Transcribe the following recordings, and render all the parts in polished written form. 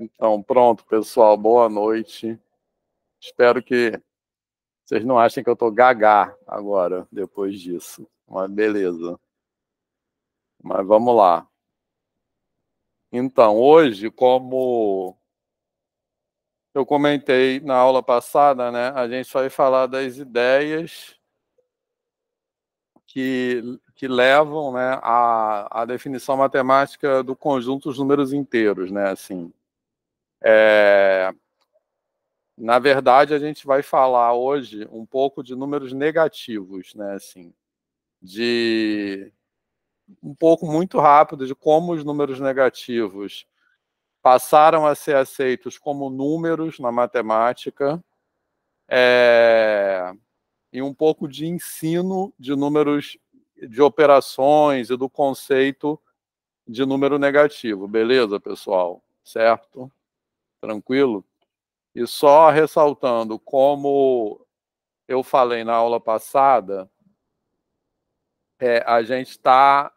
Então, pronto, pessoal, boa noite. Espero que vocês não achem que eu tô gagá agora, depois disso. Mas beleza. Mas vamos lá. Então, hoje, como eu comentei na aula passada, né, a gente vai falar das ideias que levam, né, à definição matemática do conjunto dos números inteiros, né, assim. Na verdade, a gente vai falar hoje um pouco de números negativos, né, assim, de um pouco muito rápido de como os números negativos passaram a ser aceitos como números na matemática, e um pouco de ensino de números de operações e do conceito de número negativo, beleza, pessoal? Certo? Tranquilo? E só ressaltando, como eu falei na aula passada, a gente está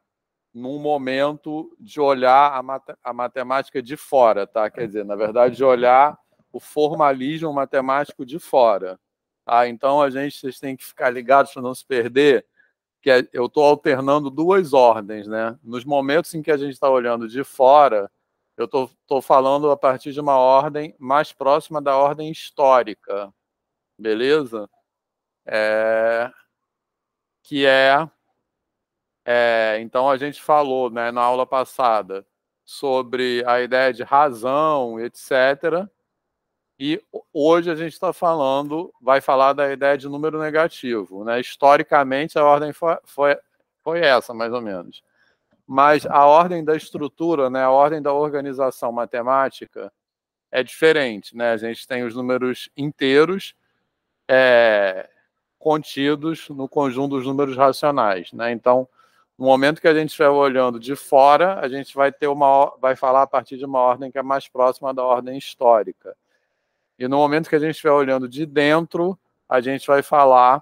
num momento de olhar a matemática de fora, tá? Quer dizer, na verdade, de olhar o formalismo matemático de fora. Tá? Então, vocês têm que ficar ligados para não se perder, que eu estou alternando duas ordens, né? Nos momentos em que a gente está olhando de fora, eu estou falando a partir de uma ordem mais próxima da ordem histórica, beleza? Que então a gente falou, né, na aula passada sobre a ideia de razão, etc. E hoje a gente vai falar da ideia de número negativo, né? Historicamente a ordem foi essa, mais ou menos. Mas a ordem da estrutura, né, a ordem da organização matemática é diferente, né? A gente tem os números inteiros contidos no conjunto dos números racionais, né? Então, no momento que a gente estiver olhando de fora, a gente vai falar a partir de uma ordem que é mais próxima da ordem histórica. E no momento que a gente estiver olhando de dentro, a gente vai falar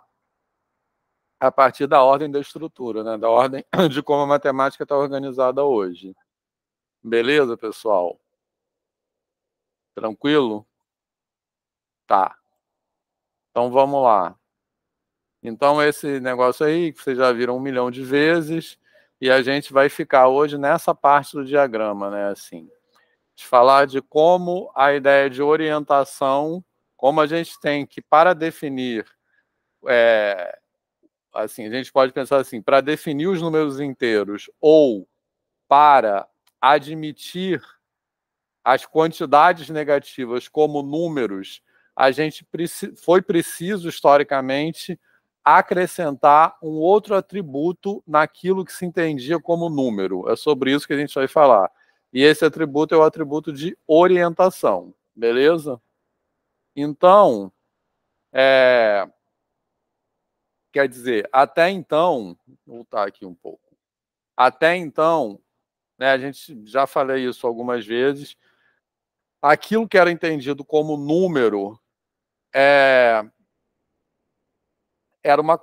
a partir da ordem da estrutura, né? Da ordem de como a matemática está organizada hoje. Beleza, pessoal? Tranquilo? Tá. Então vamos lá. Então esse negócio aí, que vocês já viram 1 milhão de vezes, e a gente vai ficar hoje nessa parte do diagrama, né? Assim, de falar de como a ideia de orientação, como a gente tem que, para definir, assim, a gente pode pensar assim, para definir os números inteiros ou para admitir as quantidades negativas como números, a gente foi preciso, historicamente, acrescentar um outro atributo naquilo que se entendia como número. É sobre isso que a gente vai falar. E esse atributo é o atributo de orientação, beleza? Então, quer dizer, até então, vou voltar aqui um pouco. Até então, né, a gente já falei isso algumas vezes, aquilo que era entendido como número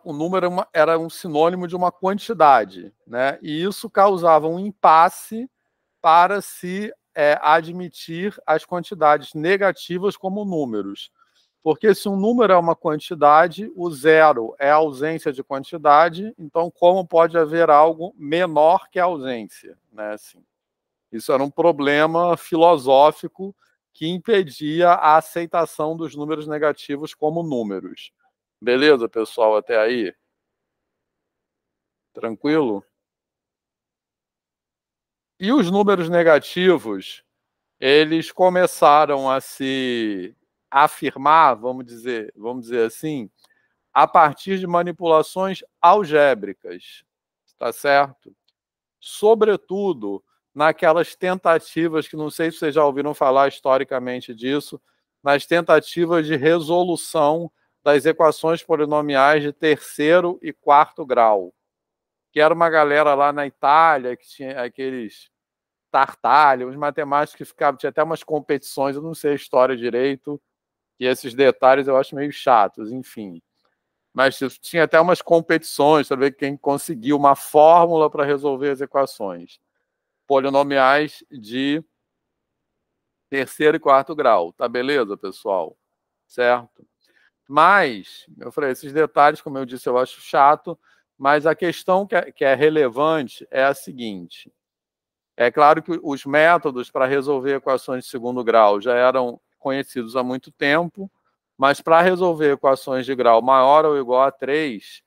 o número era um sinônimo de uma quantidade, né? E isso causava um impasse para se admitir as quantidades negativas como números. Porque se um número é uma quantidade, o zero é a ausência de quantidade, então como pode haver algo menor que a ausência? Né? Assim, isso era um problema filosófico que impedia a aceitação dos números negativos como números. Beleza, pessoal, até aí? Tranquilo? E os números negativos, eles começaram a se afirmar, vamos dizer assim, a partir de manipulações algébricas, tá certo? Sobretudo naquelas tentativas, que não sei se vocês já ouviram falar historicamente disso, nas tentativas de resolução das equações polinomiais de terceiro e quarto grau, que era uma galera lá na Itália, que tinha aqueles Tartaglia, uns matemáticos que ficavam, tinha até umas competições, eu não sei a história direito, e esses detalhes eu acho meio chatos, enfim. Mas tinha até umas competições para ver quem conseguiu uma fórmula para resolver as equações polinomiais de terceiro e quarto grau. Tá beleza, pessoal? Certo? Mas, eu falei, esses detalhes, como eu disse, eu acho chato, mas a questão que é relevante é a seguinte. É claro que os métodos para resolver equações de segundo grau já eram conhecidos há muito tempo, mas para resolver equações de grau maior ou igual a 3,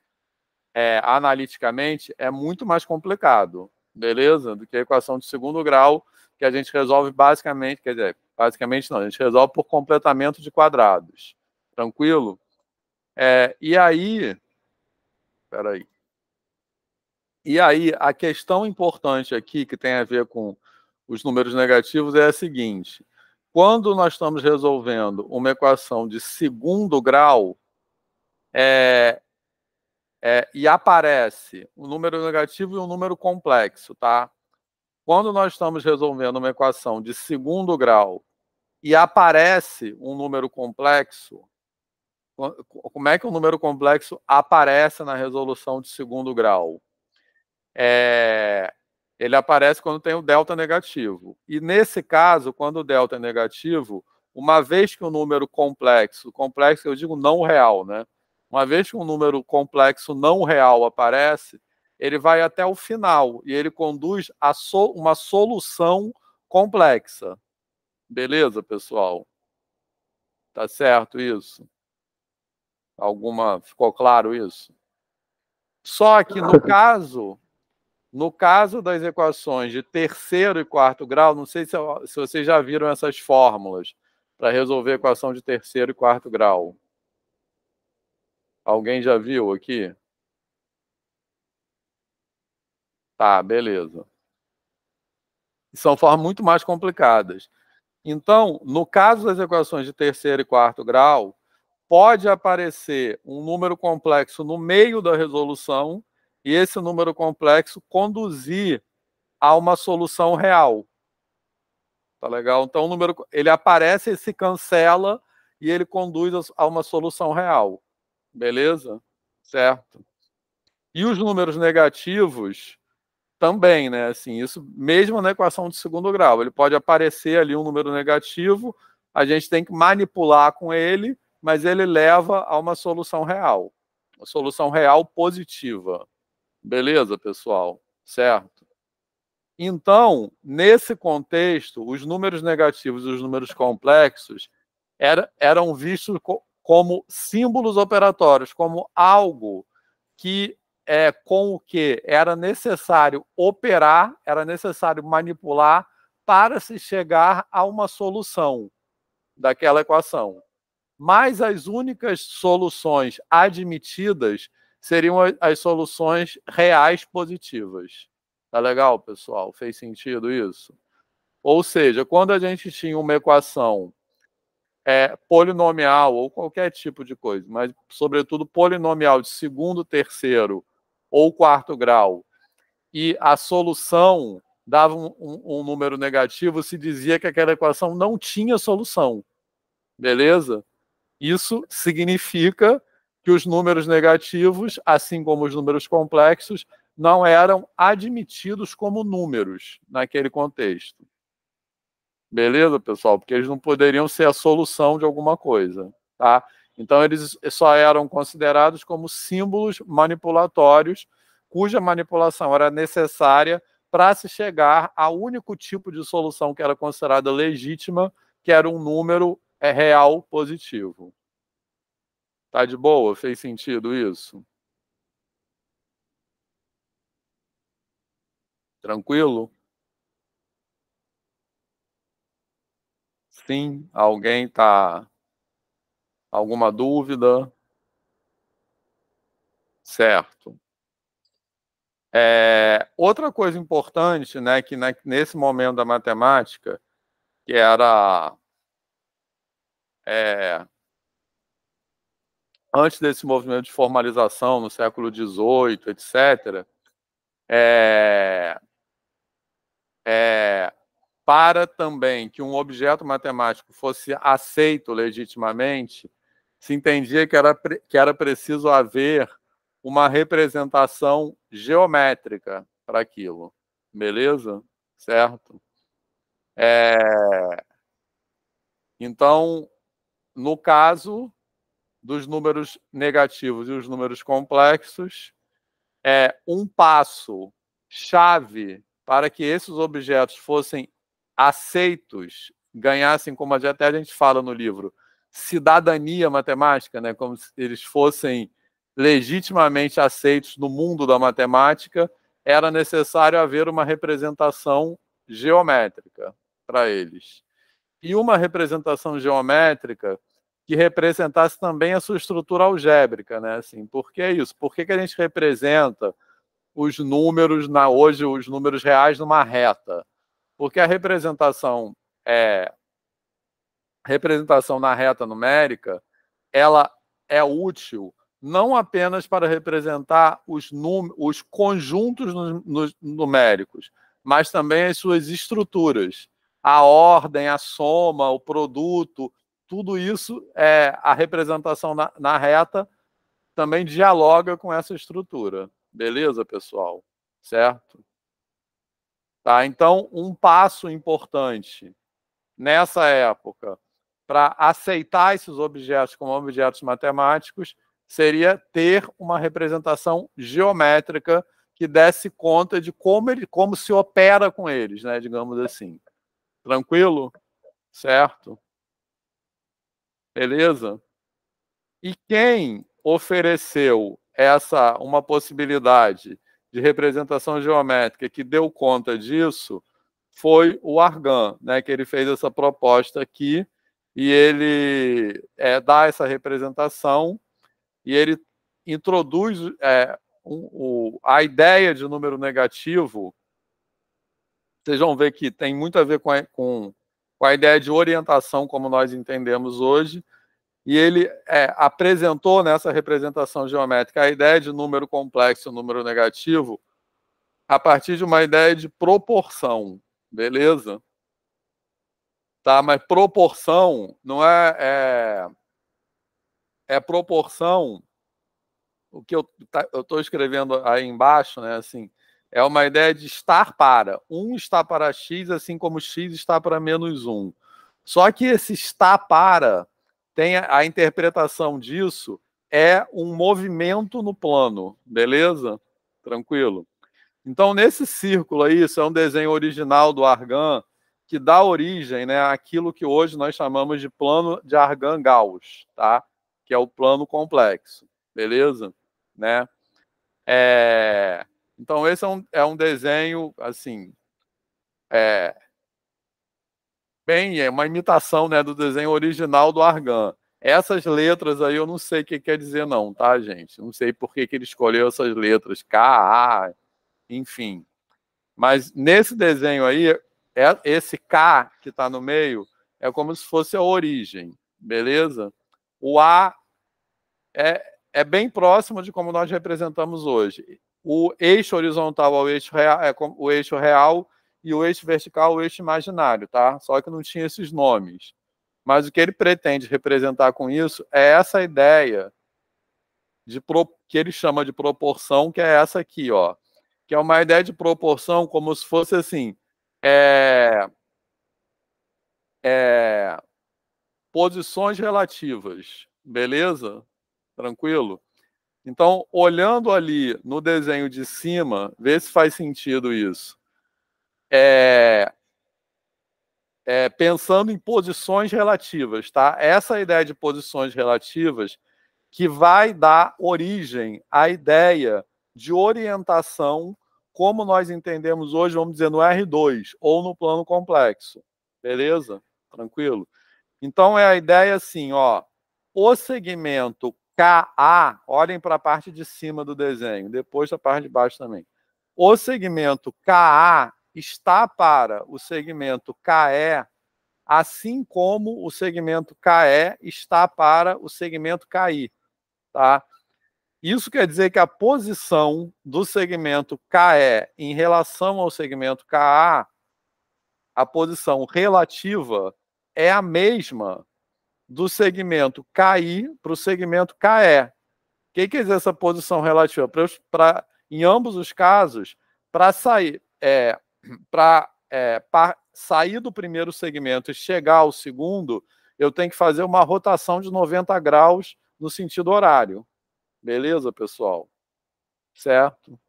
analiticamente, é muito mais complicado, beleza? Do que a equação de segundo grau, que a gente resolve basicamente, quer dizer, basicamente não, a gente resolve por completamento de quadrados. Tranquilo? E aí, peraí. E aí, a questão importante aqui, que tem a ver com os números negativos, é a seguinte: quando nós estamos resolvendo uma equação de segundo grau, e aparece um número negativo e um número complexo, tá? Quando nós estamos resolvendo uma equação de segundo grau e aparece um número complexo, como é que o número complexo aparece na resolução de segundo grau? Ele aparece quando tem o delta negativo. E nesse caso, quando o delta é negativo, uma vez que o número complexo eu digo não real, né? Uma vez que um número complexo não real aparece, ele vai até o final e ele conduz a uma solução complexa. Beleza, pessoal? Tá certo isso? Ficou claro isso? Só que no caso das equações de terceiro e quarto grau, não sei se vocês já viram essas fórmulas para resolver a equação de terceiro e quarto grau. Alguém já viu aqui? Tá, beleza. São formas muito mais complicadas. Então, no caso das equações de terceiro e quarto grau, pode aparecer um número complexo no meio da resolução e esse número complexo conduzir a uma solução real. Tá legal? Então, o número, ele aparece e se cancela e ele conduz a uma solução real. Beleza? Certo. E os números negativos também, né? Assim, isso mesmo na equação de segundo grau. Ele pode aparecer ali um número negativo, a gente tem que manipular com ele, mas ele leva a uma solução real. Uma solução real positiva. Beleza, pessoal? Certo? Então, nesse contexto, os números negativos e os números complexos eram vistos como símbolos operatórios, como algo que com o que era necessário operar, era necessário manipular para se chegar a uma solução daquela equação. Mas as únicas soluções admitidas seriam as soluções reais positivas. Tá legal, pessoal? Fez sentido isso? Ou seja, quando a gente tinha uma equação polinomial ou qualquer tipo de coisa, mas sobretudo polinomial de segundo, terceiro ou quarto grau, e a solução dava um número negativo, se dizia que aquela equação não tinha solução. Beleza? Isso significa que os números negativos, assim como os números complexos, não eram admitidos como números naquele contexto. Beleza, pessoal? Porque eles não poderiam ser a solução de alguma coisa, tá? Então, eles só eram considerados como símbolos manipulatórios, cuja manipulação era necessária para se chegar ao único tipo de solução que era considerada legítima, que era um número real positivo. Tá de boa? Fez sentido isso? Tranquilo? Sim? Alguém tá... Alguma dúvida? Certo. Outra coisa importante, né, que nesse momento da matemática, que era antes desse movimento de formalização no século XVIII, etc., é, para também que um objeto matemático fosse aceito legitimamente, se entendia que era preciso haver uma representação geométrica para aquilo. Beleza? Certo? Então, no caso dos números negativos e os números complexos, um passo-chave para que esses objetos fossem aceitos, ganhassem, como até a gente fala no livro, cidadania matemática, né? Como se eles fossem legitimamente aceitos no mundo da matemática, era necessário haver uma representação geométrica para eles. E uma representação geométrica que representasse também a sua estrutura algébrica, né? Assim, por que isso? Por que a gente representa os números hoje, os números reais numa reta? Porque a representação na reta numérica, ela é útil não apenas para representar os conjuntos numéricos, mas também as suas estruturas. A ordem, a soma, o produto, tudo isso, a representação na reta também dialoga com essa estrutura. Beleza, pessoal? Certo? Tá, então, um passo importante nessa época para aceitar esses objetos como objetos matemáticos seria ter uma representação geométrica que desse conta de como se opera com eles, né, digamos assim. Tranquilo? Certo? Beleza? E quem ofereceu uma possibilidade de representação geométrica que deu conta disso foi o Argand, né, que ele fez essa proposta aqui, e ele dá essa representação, e ele introduz a ideia de número negativo. Vocês vão ver que tem muito a ver com a ideia de orientação, como nós entendemos hoje, e ele apresentou nessa representação geométrica a ideia de número complexo e número negativo a partir de uma ideia de proporção, beleza? Tá, mas proporção não é proporção. O que eu estou escrevendo aí embaixo, né? Assim, é uma ideia de estar para. 1 está para x, assim como x está para -1. Só que esse estar para tem a interpretação disso é um movimento no plano, beleza? Tranquilo? Então, nesse círculo aí, isso é um desenho original do Argand, que dá origem, né, àquilo que hoje nós chamamos de plano de Argand-Gauss, tá? Que é o plano complexo, beleza? Né? Então, esse é um desenho, assim, é uma imitação, né, do desenho original do Argand. Essas letras aí eu não sei o que quer dizer não, tá, gente? Não sei por que ele escolheu essas letras, K, A, enfim. Mas nesse desenho aí, esse K que está no meio é como se fosse a origem, beleza? O A é bem próximo de como nós representamos hoje. O eixo horizontal ao eixo real, o eixo real, e o eixo vertical, o eixo imaginário, tá? Só que não tinha esses nomes. Mas o que ele pretende representar com isso é essa ideia que ele chama de proporção, que é essa aqui, ó. Que é uma ideia de proporção como se fosse assim, posições relativas, beleza? Tranquilo? Então, olhando ali no desenho de cima, vê se faz sentido isso. Pensando em posições relativas, tá? Essa ideia de posições relativas que vai dar origem à ideia de orientação, como nós entendemos hoje, vamos dizer, no R2 ou no plano complexo. Beleza? Tranquilo? Então, é a ideia assim, ó, o segmento KA, olhem para a parte de cima do desenho, depois a parte de baixo também. O segmento KA está para o segmento KE, assim como o segmento KE está para o segmento KI. Tá? Isso quer dizer que a posição do segmento KE em relação ao segmento KA, a posição relativa é a mesma do segmento KI para o segmento KE. O que quer dizer essa posição relativa? Em ambos os casos, para sair, sair do primeiro segmento e chegar ao segundo, eu tenho que fazer uma rotação de 90 graus no sentido horário. Beleza, pessoal? Certo?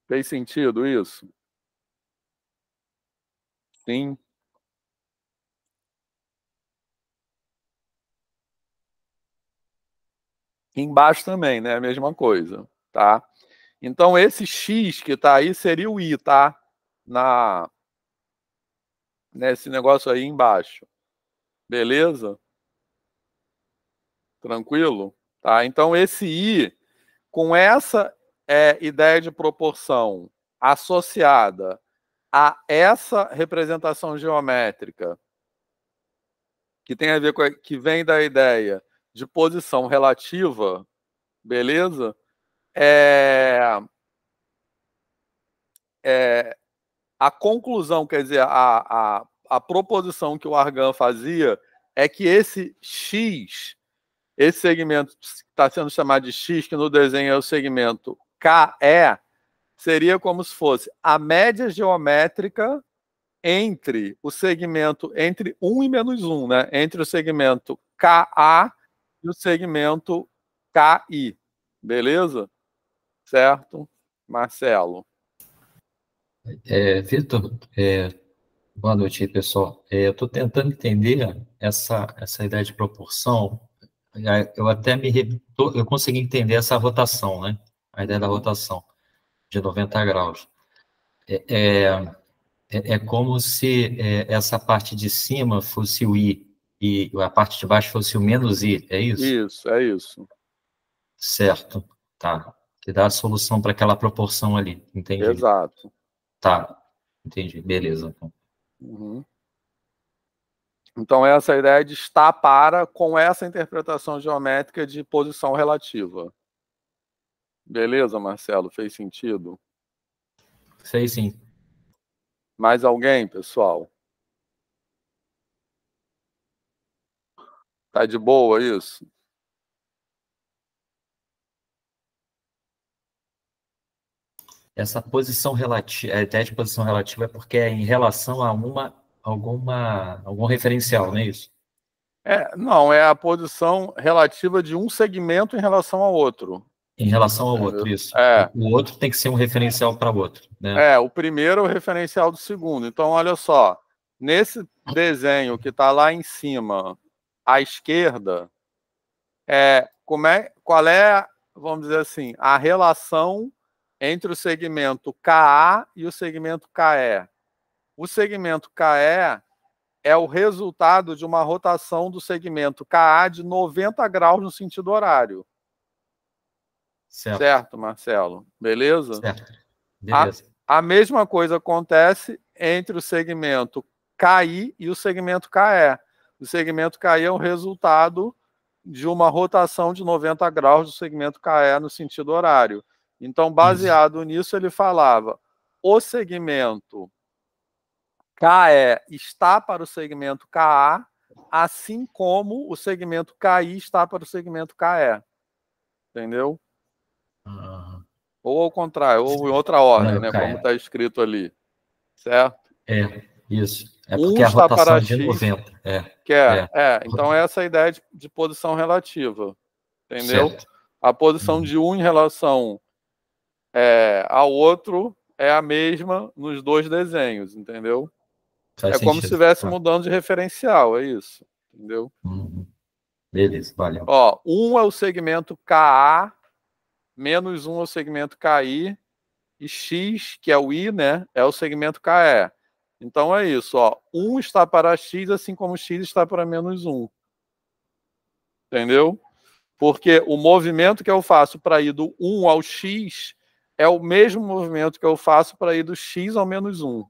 Fez sentido isso? Sim. Embaixo também, né? A mesma coisa, tá? Então, esse X que está aí seria o I, tá? Nesse negócio aí embaixo. Beleza? Tranquilo? Tá? Então, esse I, com essa ideia de proporção associada a essa representação geométrica, que tem a ver com que vem da ideia de posição relativa, beleza? A conclusão, quer dizer, a proposição que o Argan fazia é que esse X, esse segmento que está sendo chamado de X, que no desenho é o segmento KE, seria como se fosse a média geométrica entre o segmento, entre 1 e menos 1, né? Entre o segmento KA e o segmento KI. Beleza? Certo? Marcelo. Vitor, boa noite aí, pessoal. Eu estou tentando entender essa ideia de proporção. Eu até eu consegui entender essa rotação, né? A ideia da rotação de 90 graus. É como se essa parte de cima fosse o I e a parte de baixo fosse o menos I, é isso? Isso, é isso. Certo, tá. Que dá a solução para aquela proporção ali, entendi. Exato. Tá, entendi, beleza. Uhum. Então, essa é a ideia de estar para com essa interpretação geométrica de posição relativa. Beleza, Marcelo? Fez sentido? Sei sim. Mais alguém, pessoal? Tá de boa isso? Essa posição relativa, a ideia de posição relativa é porque é em relação a algum referencial, não é isso? Não, é a posição relativa de um segmento em relação ao outro. Em relação ao outro, Entendeu? isso. O outro tem que ser um referencial para o outro, né? O primeiro é o referencial do segundo. Então, olha só, nesse desenho que está lá em cima, à esquerda, qual é, vamos dizer assim, a relação entre o segmento KA e o segmento KE? O segmento KE é o resultado de uma rotação do segmento KA de 90 graus no sentido horário. Certo, Marcelo? Beleza? Certo. Beleza. A mesma coisa acontece entre o segmento KI e o segmento KE. O segmento KI é o resultado de uma rotação de 90 graus do segmento KE no sentido horário. Então, baseado nisso, ele falava: o segmento KE está para o segmento KA, assim como o segmento KI está para o segmento KE. Entendeu? Ou ao contrário, ou em outra ordem, né? Como está escrito ali. Certo? Isso. É porque a está rotação para é de X, 90. Então, essa é a ideia de posição relativa. Entendeu? Certo. A posição de um em relação ao outro é a mesma nos dois desenhos, entendeu? Faz Como sentido. se estivesse mudando de referencial, é isso. Entendeu? Beleza, valeu. Ó, 1 é o segmento KA, menos 1 é o segmento KI, e X, que é o I, né, é o segmento KE. Então é isso, ó. 1 está para X, assim como X está para menos 1. Entendeu? Porque o movimento que eu faço para ir do 1 ao X é o mesmo movimento que eu faço para ir do X ao menos 1.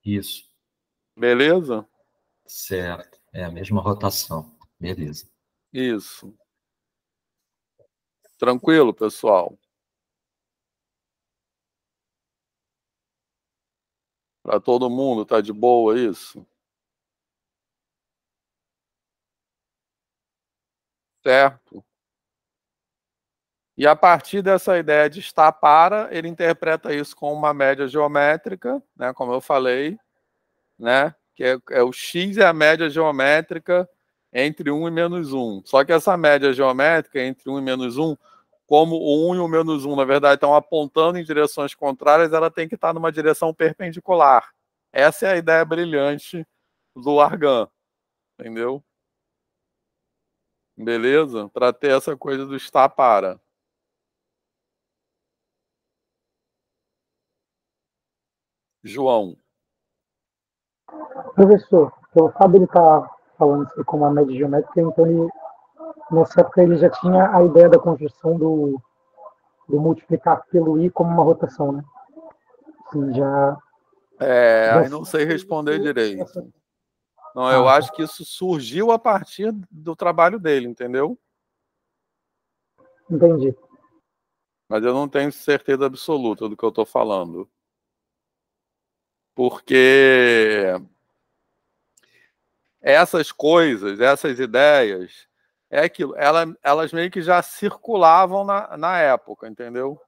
Isso. Beleza? Certo. É a mesma rotação. Beleza. Isso. Tranquilo, pessoal? Para todo mundo, tá de boa isso? Certo? E a partir dessa ideia de estar para, ele interpreta isso como uma média geométrica, né, como eu falei, né, Que é o x é a média geométrica entre 1 e menos 1. Só que essa média geométrica entre 1 e menos 1, como o 1 e o menos 1, na verdade, estão apontando em direções contrárias, ela tem que estar numa direção perpendicular. Essa é a ideia brilhante do Argand, entendeu? Beleza? Para ter essa coisa do está para. João. Professor, pelo fato dele estar falando isso como uma média geométrica, então nessa época ele já tinha a ideia da construção do multiplicar pelo i como uma rotação, né? Sim, Aí não sei responder direito. Não, eu acho que isso surgiu a partir do trabalho dele, entendeu? Entendi. Mas eu não tenho certeza absoluta do que eu estou falando. Porque essas coisas, essas ideias, é aquilo. Elas meio que já circulavam na época, entendeu?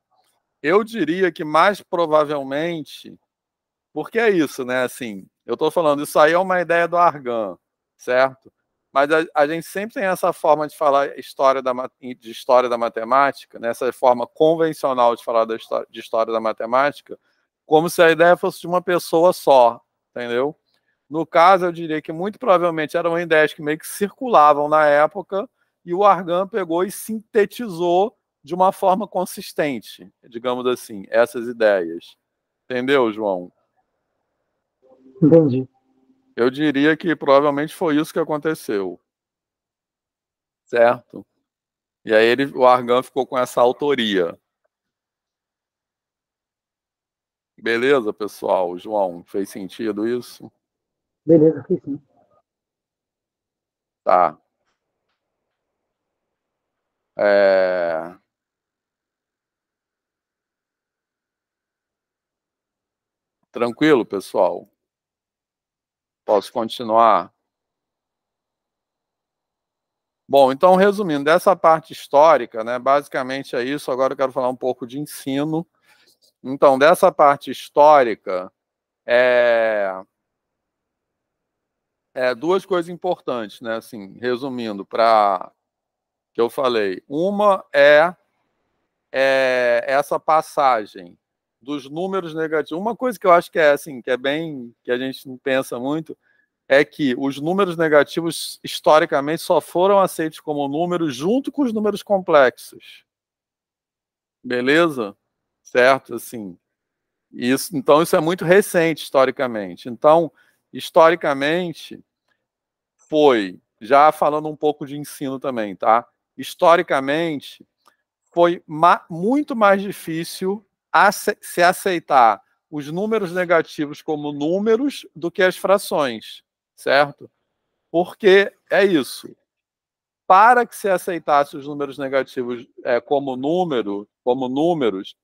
Eu diria que mais provavelmente, porque é isso, né? Assim, eu estou falando, isso aí é uma ideia do Argand, certo? Mas a gente sempre tem essa forma de falar de história da matemática, né? Essa forma convencional de falar de história da matemática, como se a ideia fosse de uma pessoa só, entendeu? No caso, eu diria que muito provavelmente eram ideias que meio que circulavam na época e o Argand pegou e sintetizou de uma forma consistente, digamos assim, essas ideias. Entendeu, João? Entendi. Eu diria que provavelmente foi isso que aconteceu. Certo? E aí o Argand ficou com essa autoria. Beleza, pessoal? João, fez sentido isso? Beleza, fez sim. Tá. Tranquilo, pessoal? Posso continuar? Bom, então, resumindo, dessa parte histórica, né, basicamente é isso. Agora eu quero falar um pouco de ensino. Então, dessa parte histórica, duas coisas importantes, né? Assim, resumindo, para que eu falei. Uma é essa passagem dos números negativos. Uma coisa que eu acho que é assim, que é bem, que a gente não pensa muito, é que os números negativos historicamente só foram aceitos como números junto com os números complexos. Beleza? Certo? Assim, então isso é muito recente historicamente. Então, historicamente, já falando um pouco de ensino também, tá? Historicamente, foi muito mais difícil se aceitar os números negativos como números do que as frações, certo? Porque é isso. Para que se aceitasse os números negativos como números,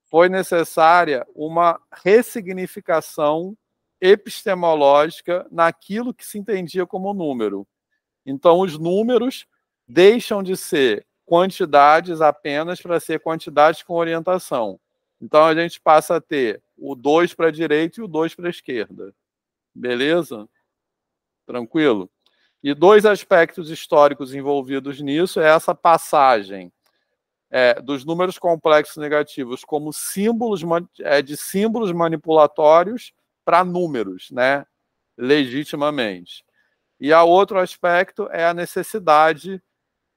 foi necessária uma ressignificação epistemológica naquilo que se entendia como número. Então, os números deixam de ser quantidades apenas para ser quantidades com orientação. Então, a gente passa a ter o 2 para a direita e o 2 para a esquerda. Beleza? Tranquilo? E dois aspectos históricos envolvidos nisso é essa passagem dos números complexos negativos como símbolos de símbolos manipulatórios para números, né? Legitimamente. E a outro aspecto é a necessidade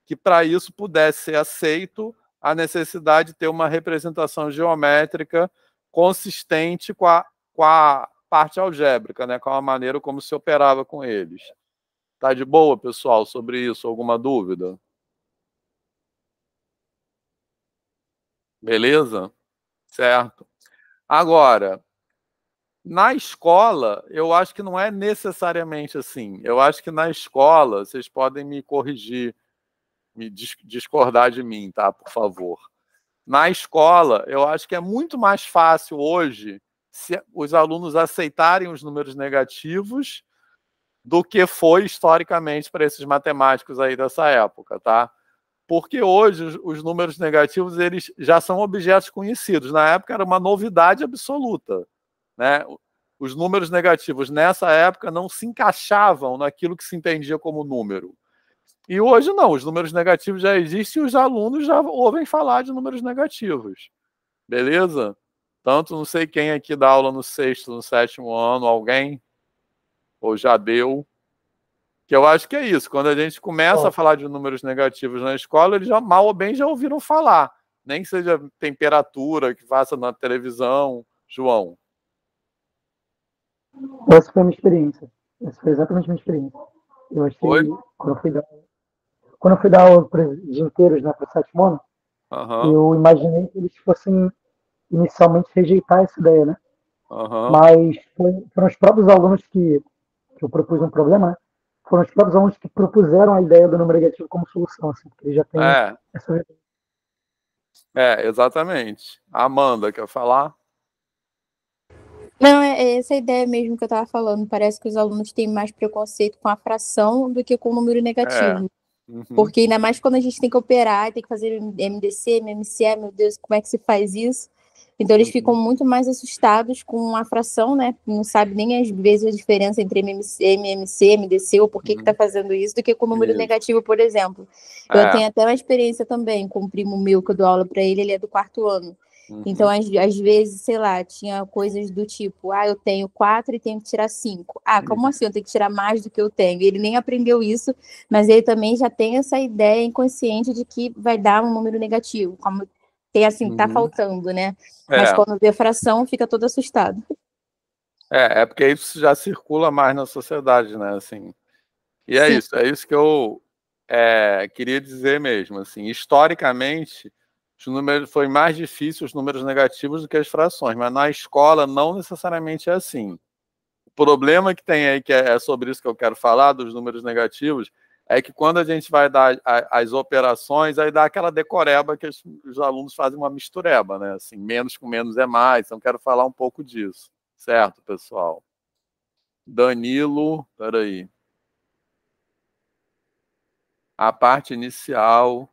que, para isso pudesse ser aceito, a necessidade de ter uma representação geométrica consistente com a parte algébrica, né? Com a maneira como se operava com eles. Tá de boa, pessoal, sobre isso? Alguma dúvida? Beleza? Certo. Agora, na escola, eu acho que não é necessariamente assim. Eu acho que na escola, vocês podem me corrigir, me discordar de mim, tá? Por favor. Na escola, eu acho que é muito mais fácil hoje se os alunos aceitarem os números negativos do que foi historicamente para esses matemáticos aí dessa época, tá? Porque hoje os números negativos eles já são objetos conhecidos. Na época era uma novidade absoluta, né? os números negativos nessa época não se encaixavam naquilo que se entendia como número. E hoje não, os números negativos já existem e os alunos já ouvem falar de números negativos. Beleza? Tanto não sei quem aqui dá aula no 6º, no 7º ano, alguém? Ou já deu? Que eu acho que é isso. Quando a gente começa a falar de números negativos na escola, eles já mal ou bem já ouviram falar. Nem que seja temperatura, que faça na televisão. João. Essa foi a minha experiência. Essa foi exatamente a minha experiência. Eu achei, Oi? quando eu fui dar aula de inteiros, né, para o 7º ano, Aham, eu imaginei que eles fossem inicialmente rejeitar essa ideia, né? aham. Mas foram os próprios alunos que eu propus um problema, né? Foram os próprios alunos que propuseram a ideia do número negativo como solução, assim, porque eles já têm É, essa. exatamente. Amanda, quer falar? Não, é essa ideia mesmo que eu estava falando. Parece que os alunos têm mais preconceito com a fração do que com o número É. negativo. Uhum. Porque ainda mais quando a gente tem que operar, tem que fazer MDC, MMC, meu Deus, como é que se faz isso? Então eles ficam muito mais assustados com a fração, né? Não sabe nem às vezes a diferença entre MMC, MDC, ou por que está fazendo isso, do que com o número negativo, por exemplo. Eu tenho até uma experiência também com um primo meu que eu dou aula para ele é do 4º ano. Então, às vezes, sei lá, tinha coisas do tipo, eu tenho 4 e tenho que tirar 5. Como assim? Eu tenho que tirar mais do que eu tenho. Ele nem aprendeu isso, mas ele também já tem essa ideia inconsciente de que vai dar um número negativo, como tem assim, tá faltando, né? Mas quando vê fração, fica todo assustado. É porque isso já circula mais na sociedade, né? Assim, e é isso que eu queria dizer mesmo. Assim, historicamente, os números foi mais difícil os números negativos do que as frações, mas na escola não necessariamente é assim. O problema que tem aí, que é sobre isso que eu quero falar, dos números negativos, é que quando a gente vai dar as operações, aí dá aquela decoreba que os alunos fazem uma mistureba, né? Assim, menos com menos é mais. Então, quero falar um pouco disso. Certo, pessoal? Danilo, peraí. A parte inicial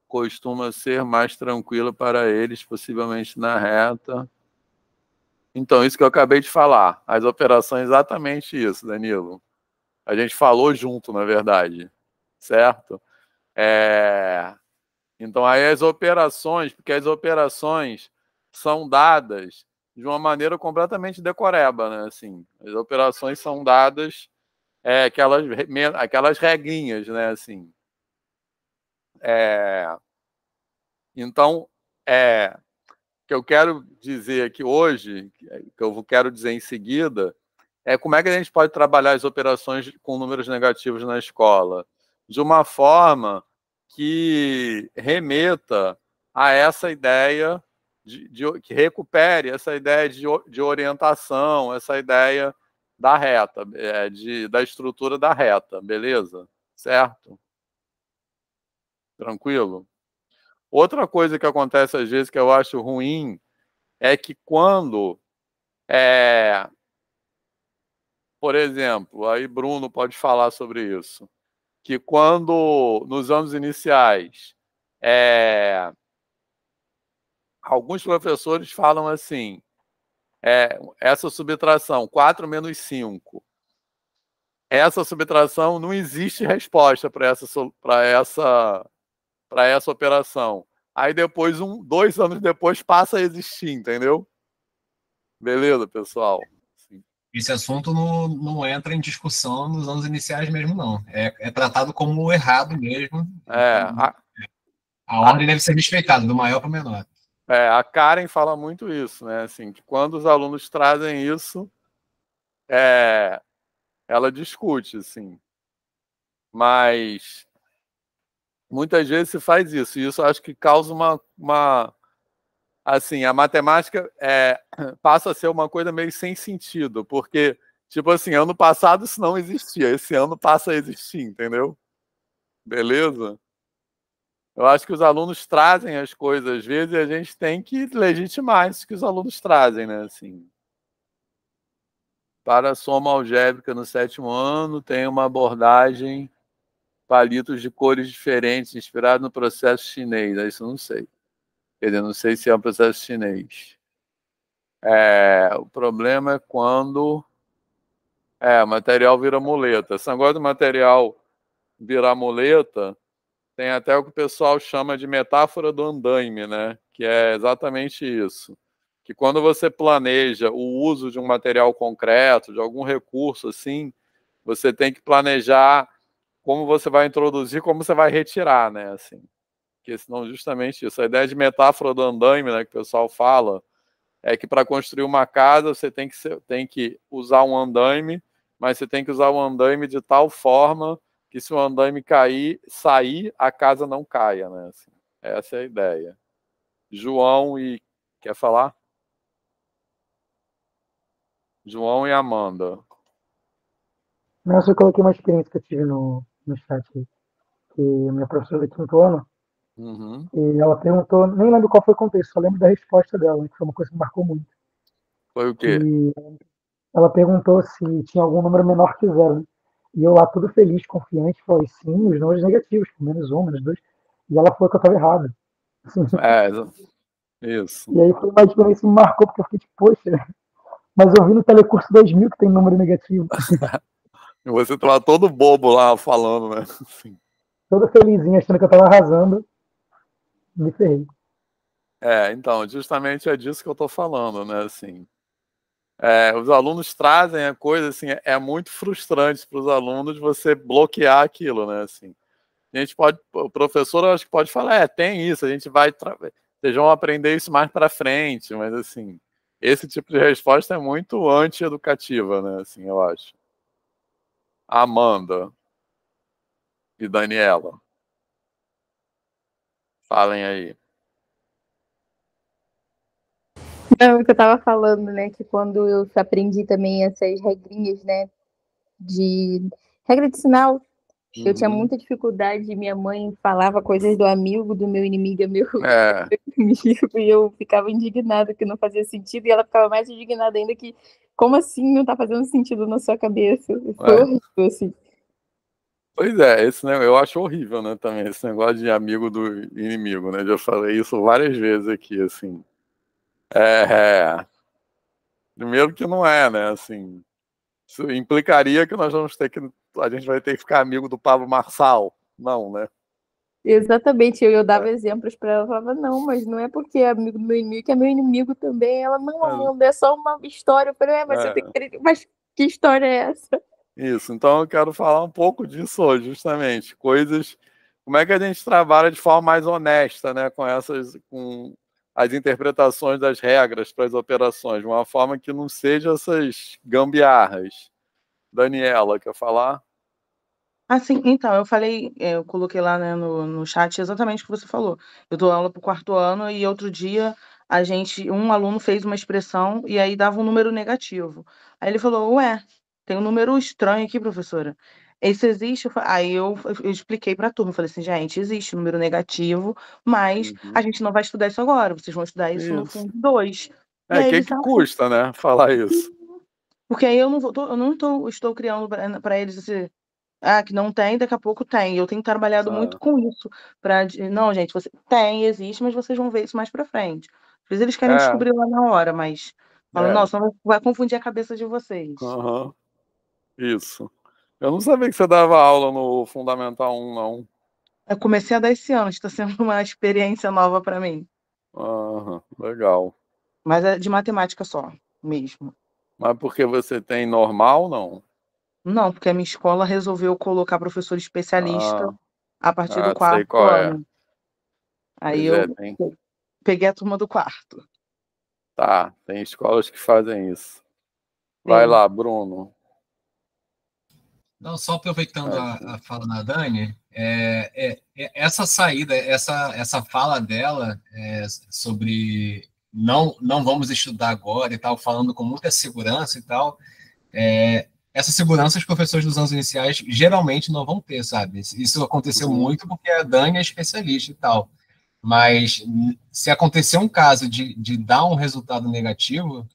costuma ser mais tranquila para eles, possivelmente na reta. Então, isso que eu acabei de falar. As operações, exatamente isso, Danilo. A gente falou junto, na verdade. Certo? Então, aí as operações, porque as operações são dadas de uma maneira completamente decoreba, né? Assim, as operações são dadas aquelas regrinhas, né? Assim, então, o que eu quero dizer aqui hoje, que eu quero dizer em seguida, é como é que a gente pode trabalhar as operações com números negativos na escola? De uma forma que remeta a essa ideia, que recupere essa ideia de orientação, essa ideia da reta, da estrutura da reta, beleza? Certo? Tranquilo? Outra coisa que acontece às vezes que eu acho ruim é que quando, por exemplo, aí Bruno pode falar sobre isso, que quando nos anos iniciais, alguns professores falam assim, essa subtração, 4 menos 5, essa subtração não existe resposta para essa operação. Aí depois, 2 anos depois, passa a existir, entendeu? Beleza, pessoal? Sim. Esse assunto não entra em discussão nos anos iniciais mesmo, não. É tratado como errado mesmo. A ordem deve ser respeitada, do maior para o menor. A Karen fala muito isso, né? Assim, que quando os alunos trazem isso, ela discute, assim. Mas muitas vezes se faz isso, e isso acho que causa assim, a matemática passa a ser uma coisa meio sem sentido, porque, tipo assim, ano passado isso não existia, esse ano passa a existir, entendeu? Beleza? Eu acho que os alunos trazem as coisas às vezes e a gente tem que legitimar isso que os alunos trazem, né? Assim, para a soma algébrica no 7º ano, tem uma abordagem palitos de cores diferentes, inspirado no processo chinês. Isso eu não sei. Quer dizer, não sei se é um processo chinês. O problema é quando o material vira muleta. Esse negócio do material virar muleta tem até o que o pessoal chama de metáfora do andaime, né? Que é exatamente isso. Que quando você planeja o uso de um material concreto, de algum recurso assim, você tem que planejar como você vai introduzir, como você vai retirar, né? Assim, porque senão justamente isso. A ideia de metáfora do andaime, né, que o pessoal fala, é que para construir uma casa você tem que usar um andaime, mas você tem que usar o andaime de tal forma que se o andaime sair, a casa não caia, né? Assim, essa é a ideia. João quer falar? João e Amanda. Não, eu só coloquei uma experiência que eu tive no chat, que a minha professora de quinto ano, e ela perguntou, nem lembro qual foi o contexto, só lembro da resposta dela, que foi uma coisa que me marcou muito. Foi o quê? E ela perguntou se tinha algum número menor que zero, né? E eu lá, tudo feliz, confiante, falei, sim, os números negativos, -1, -2. E ela falou que eu estava errado. Assim. Isso. E aí foi uma experiência que me marcou, porque eu fiquei tipo, poxa, mas eu vi no Telecurso 2000 que tem número negativo. E você tava todo bobo lá falando, né? Assim. Todo felizinho, achando que eu estava arrasando. Me ferrei. Então, justamente é disso que eu tô falando, né? Assim, os alunos trazem a coisa, assim, é muito frustrante para os alunos você bloquear aquilo, né? Assim, a gente pode, o professor, eu acho que pode falar, tem isso, a gente vai, vocês vão aprender isso mais para frente, mas assim, esse tipo de resposta é muito anti-educativa, né? Assim, eu acho. Amanda e Daniela, falem aí. Não, o que eu tava falando, né, que quando eu aprendi também essas regrinhas, né, de regra de sinal, eu tinha muita dificuldade, minha mãe falava coisas do amigo, do meu inimigo, meu inimigo, e eu ficava indignada que não fazia sentido, e ela ficava mais indignada ainda que, como assim não tá fazendo sentido na sua cabeça? Foi horrível, assim. Pois é, eu acho horrível, né, também, esse negócio de amigo do inimigo, né, já falei isso várias vezes aqui, assim. Primeiro que não é, né, assim, isso implicaria que a gente vai ter que ficar amigo do Pablo Marçal, não, né? Exatamente, eu dava exemplos para ela, falava, não, mas não é porque é amigo do meu inimigo que é meu inimigo também. Ela, não, Amanda, é só uma história. Eu falei, mas você tem que... Mas que história é essa? Isso, então eu quero falar um pouco disso hoje, justamente, como é que a gente trabalha de forma mais honesta, né, com as interpretações das regras para as operações, de uma forma que não seja essas gambiarras. Daniela, quer falar? Sim, então, eu coloquei lá, né, no chat exatamente o que você falou. Eu dou aula para o quarto ano e outro dia um aluno fez uma expressão e aí dava um número negativo. Aí ele falou, ué, tem um número estranho aqui, professora. Esse existe? Aí eu expliquei para a turma, eu falei assim, gente, existe número negativo, mas a gente não vai estudar isso agora, vocês vão estudar isso no fundo 2. E aí que custa, né, falar isso? Porque aí eu não estou criando para eles esse... que não tem, daqui a pouco tem. Eu tenho trabalhado muito com isso. Não, gente, existe, mas vocês vão ver isso mais pra frente. Às vezes eles querem descobrir lá na hora, mas falam, nossa, não vai confundir a cabeça de vocês. Isso. Eu não sabia que você dava aula no Fundamental 1, não. Eu comecei a dar esse ano, está sendo uma experiência nova para mim. Legal. Mas é de matemática só, mesmo. Mas porque você tem normal, não? Não, porque a minha escola resolveu colocar professor especialista a partir do sei quarto qual ano. Aí eu peguei a turma do quarto. Tá, tem escolas que fazem isso. Vai lá, Bruno. Não, só aproveitando a fala da Dani, essa saída, essa fala dela sobre não vamos estudar agora e tal, falando com muita segurança e tal, essa segurança os professores dos anos iniciais geralmente não vão ter, sabe? Isso aconteceu muito porque a Dani é especialista e tal. Mas se acontecer um caso de dar um resultado negativo, o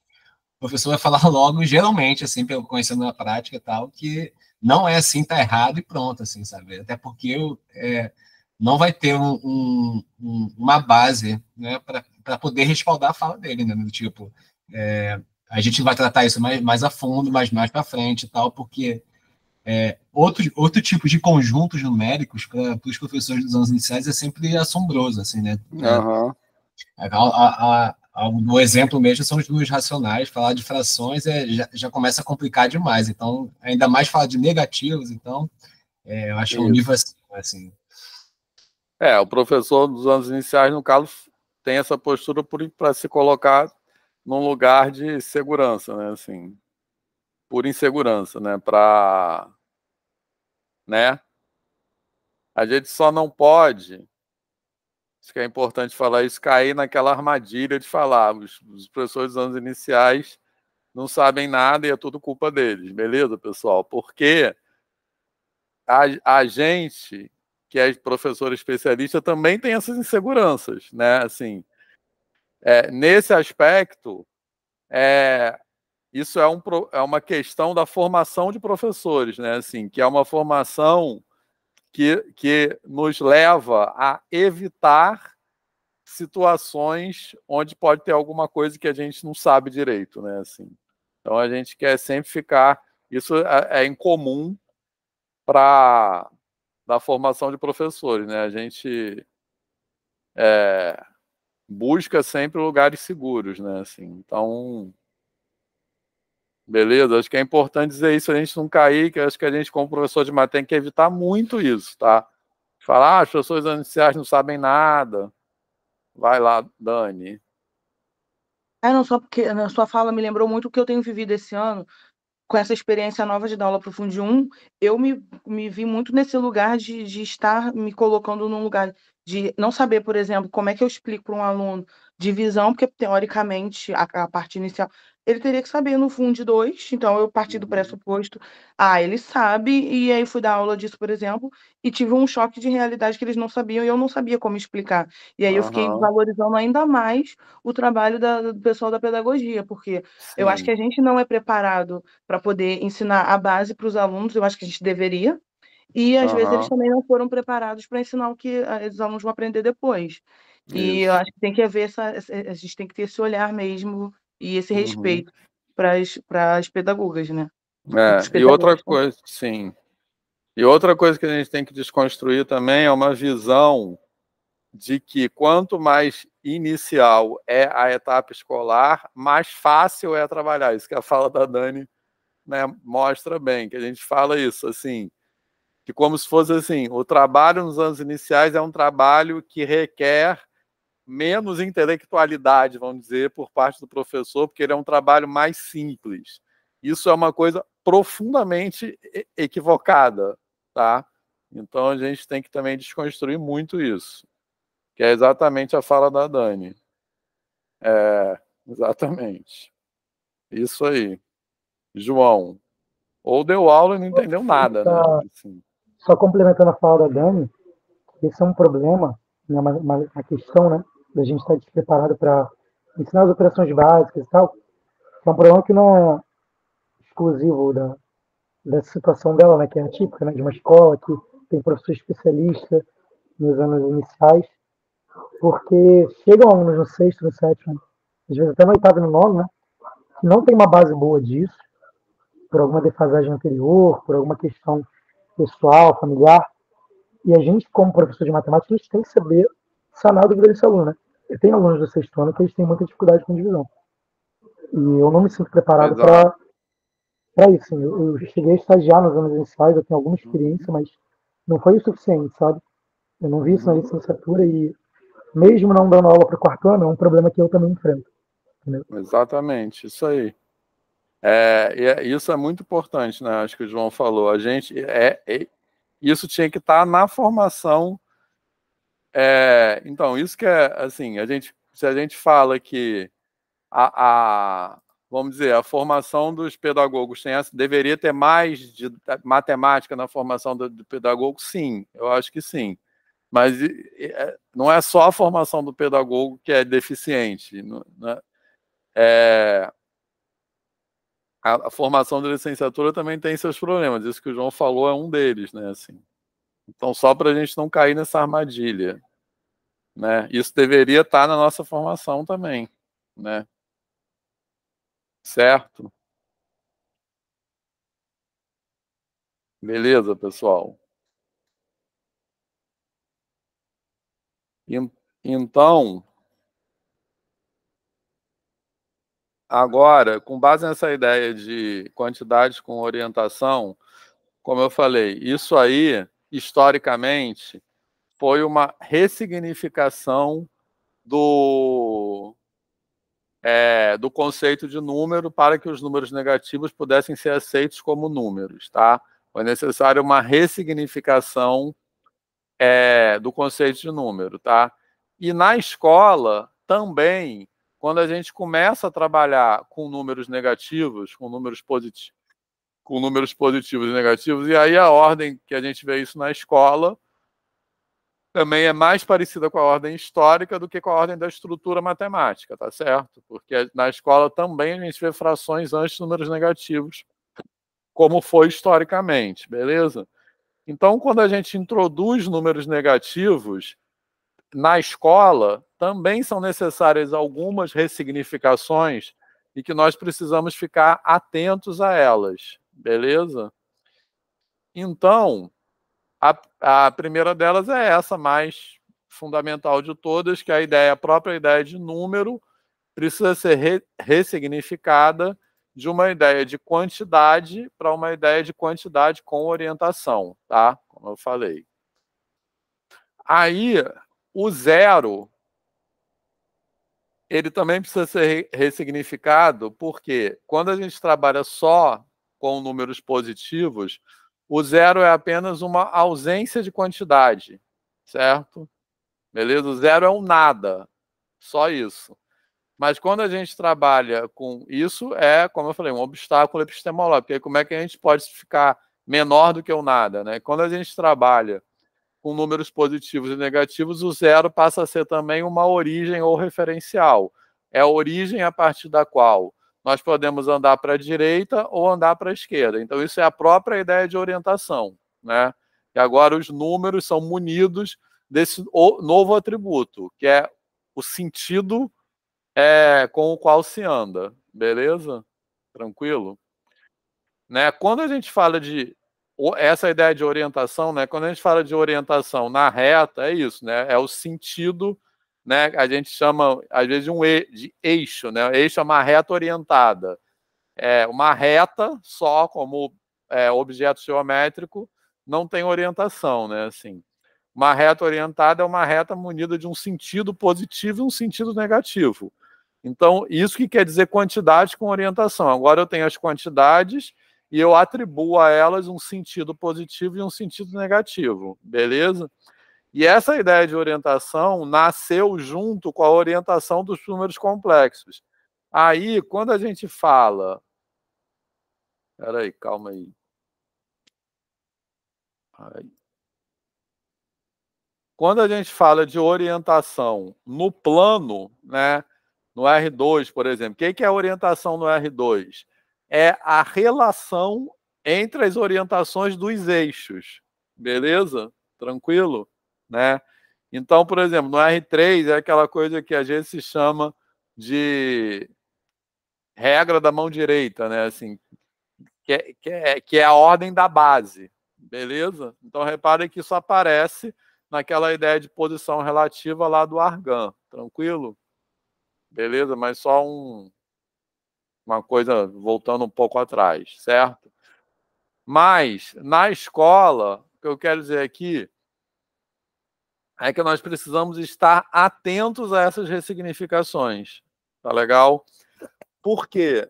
professor vai falar logo, geralmente, assim, conhecendo na prática e tal, que não é assim, tá errado e pronto, assim, sabe? Até porque não vai ter uma base, né, para poder respaldar a fala dele, né? Do tipo, a gente vai tratar isso mais a fundo, mais para frente e tal, porque outro tipo de conjuntos numéricos para os professores dos anos iniciais é sempre assombroso, assim, né? Uhum. O exemplo mesmo são os números racionais. Falar de frações já começa a complicar demais. Então, ainda mais falar de negativos, então, eu acho um nível assim. O professor dos anos iniciais, no caso, tem essa postura para se colocar num lugar de segurança, né? Assim, por insegurança, né? Né? A gente só não pode, acho que é importante falar isso, cair naquela armadilha de falar os professores dos anos iniciais não sabem nada e é tudo culpa deles, beleza, pessoal? Porque a gente, que é professor especialista, também tem essas inseguranças, né? Assim, nesse aspecto, isso é uma questão da formação de professores, né? Assim, que é uma formação que nos leva a evitar situações onde pode ter alguma coisa que a gente não sabe direito, né? Assim, então a gente quer sempre ficar. Isso é incomum para da formação de professores, né? A gente busca sempre lugares seguros, né? Assim, então, beleza. Acho que é importante dizer isso, a gente não cair, que acho que a gente, como professor de matéria, tem que evitar muito isso, tá? Falar, as pessoas iniciais não sabem nada. Vai lá, Dani. Não, só porque na sua fala me lembrou muito o que eu tenho vivido esse ano, com essa experiência nova de dar aula para o Fundi 1, eu me vi muito nesse lugar de estar me colocando num lugar de não saber, por exemplo, como é que eu explico para um aluno divisão, porque teoricamente a parte inicial ele teria que saber no Fundi 2, então eu parti do pressuposto, ele sabe, e aí fui dar aula disso, por exemplo, e tive um choque de realidade que eles não sabiam e eu não sabia como explicar. E aí eu fiquei valorizando ainda mais o trabalho do pessoal da pedagogia, porque eu acho que a gente não é preparado para poder ensinar a base para os alunos, eu acho que a gente deveria, e às vezes eles também não foram preparados para ensinar o que os alunos vão aprender depois. E eu Isso. acho que tem que haver a gente tem que ter esse olhar mesmo e esse respeito para as pedagogas, né? E outra coisa, sim. E outra coisa que a gente tem que desconstruir também é uma visão de que quanto mais inicial é a etapa escolar, mais fácil é trabalhar. Isso que a fala da Dani, né, mostra bem, que a gente fala isso, assim, que como se fosse assim, o trabalho nos anos iniciais é um trabalho que requer menos intelectualidade, vamos dizer, por parte do professor, porque ele é um trabalho mais simples. Isso é uma coisa profundamente equivocada, tá? Então a gente tem que também desconstruir muito isso, que é exatamente a fala da Dani. Exatamente. Isso aí. João, ou deu aula e não entendeu nada, né? Assim. Só complementando a fala da Dani, esse é um problema, né, uma questão, né, da gente estar despreparado para ensinar as operações básicas e tal, que é um problema que não é exclusivo dessa situação dela, né, que é atípica, né, de uma escola que tem professor especialista nos anos iniciais, porque chegam alunos no sexto, no sétimo, às vezes até no oitavo e no nono, né, que não tem uma base boa disso, por alguma defasagem anterior, por alguma questão pessoal, familiar, e a gente, como professor de matemática, a gente tem que saber sanar a dúvida desse aluno, né? Eu tenho alunos do sexto ano que eles têm muita dificuldade com divisão. E eu não me sinto preparado para isso. Assim. Eu cheguei a estagiar nos anos iniciais, eu tenho alguma experiência, mas não foi o suficiente, sabe? Eu não vi isso na licenciatura e, mesmo não dando aula para o quarto ano, é um problema que eu também enfrento. Entendeu? Exatamente, isso aí. Isso é muito importante, né? Acho que o João falou. A gente isso tinha que estar na formação. Então, isso que é assim, se a gente fala que vamos dizer, a formação dos pedagogos deveria ter mais de matemática na formação do pedagogo, sim, eu acho que sim. Mas não é só a formação do pedagogo que é deficiente, né? A formação da licenciatura também tem seus problemas. Isso que o João falou é um deles, né? Assim. Então, só para a gente não cair nessa armadilha, né? Isso deveria estar na nossa formação também, né? Certo? Beleza, pessoal? Então, agora, com base nessa ideia de quantidades com orientação, como eu falei, isso aí, historicamente, foi uma ressignificação do conceito de número para que os números negativos pudessem ser aceitos como números, tá? Foi necessária uma ressignificação do conceito de número, tá? E na escola também, quando a gente começa a trabalhar com números negativos, com números positivos e negativos, e aí a ordem que a gente vê isso na escola também é mais parecida com a ordem histórica do que com a ordem da estrutura matemática, tá certo? Porque na escola também a gente vê frações antes de números negativos, como foi historicamente, beleza? Então, quando a gente introduz números negativos na escola, também são necessárias algumas ressignificações e que nós precisamos ficar atentos a elas, beleza? Então, a primeira delas é essa, mais fundamental de todas, que a própria ideia de número precisa ser ressignificada de uma ideia de quantidade para uma ideia de quantidade com orientação, tá? Como eu falei. Aí, o zero, ele também precisa ser ressignificado, porque quando a gente trabalha só com números positivos, o zero é apenas uma ausência de quantidade, certo? Beleza? O zero é um nada, só isso. Mas quando a gente trabalha com isso, como eu falei, um obstáculo epistemológico, porque como é que a gente pode ficar menor do que o nada, né? Quando a gente trabalha com números positivos e negativos, o zero passa a ser também uma origem ou referencial. É a origem a partir da qual nós podemos andar para a direita ou andar para a esquerda. Então, isso é a própria ideia de orientação, né? E agora os números são munidos desse novo atributo, que é o sentido com o qual se anda. Beleza? Tranquilo? Né? Quando a gente fala de essa ideia de orientação, né? Quando a gente fala de orientação na reta, é isso, né? É o sentido, né? A gente chama às vezes de eixo, né? Eixo é uma reta orientada. Uma reta só como objeto geométrico não tem orientação, né? Assim, uma reta orientada é uma reta munida de um sentido positivo e um sentido negativo. Então, isso que quer dizer quantidade com orientação. Agora eu tenho as quantidades e eu atribuo a elas um sentido positivo e um sentido negativo, beleza? E essa ideia de orientação nasceu junto com a orientação dos números complexos. Aí, quando a gente fala... Peraí, calma aí. Quando a gente fala de orientação no plano, né, no R2, por exemplo, o que é a orientação no R2? É a relação entre as orientações dos eixos, beleza? Tranquilo? Né? Então, por exemplo, no R3 é aquela coisa que às vezes se chama de regra da mão direita, né? Assim, que é a ordem da base, beleza? Então, repare que isso aparece naquela ideia de posição relativa lá do Argan, tranquilo? Beleza? Mas só uma coisa voltando um pouco atrás, certo? Mas, na escola, o que eu quero dizer aqui é que nós precisamos estar atentos a essas ressignificações, tá legal? Por quê?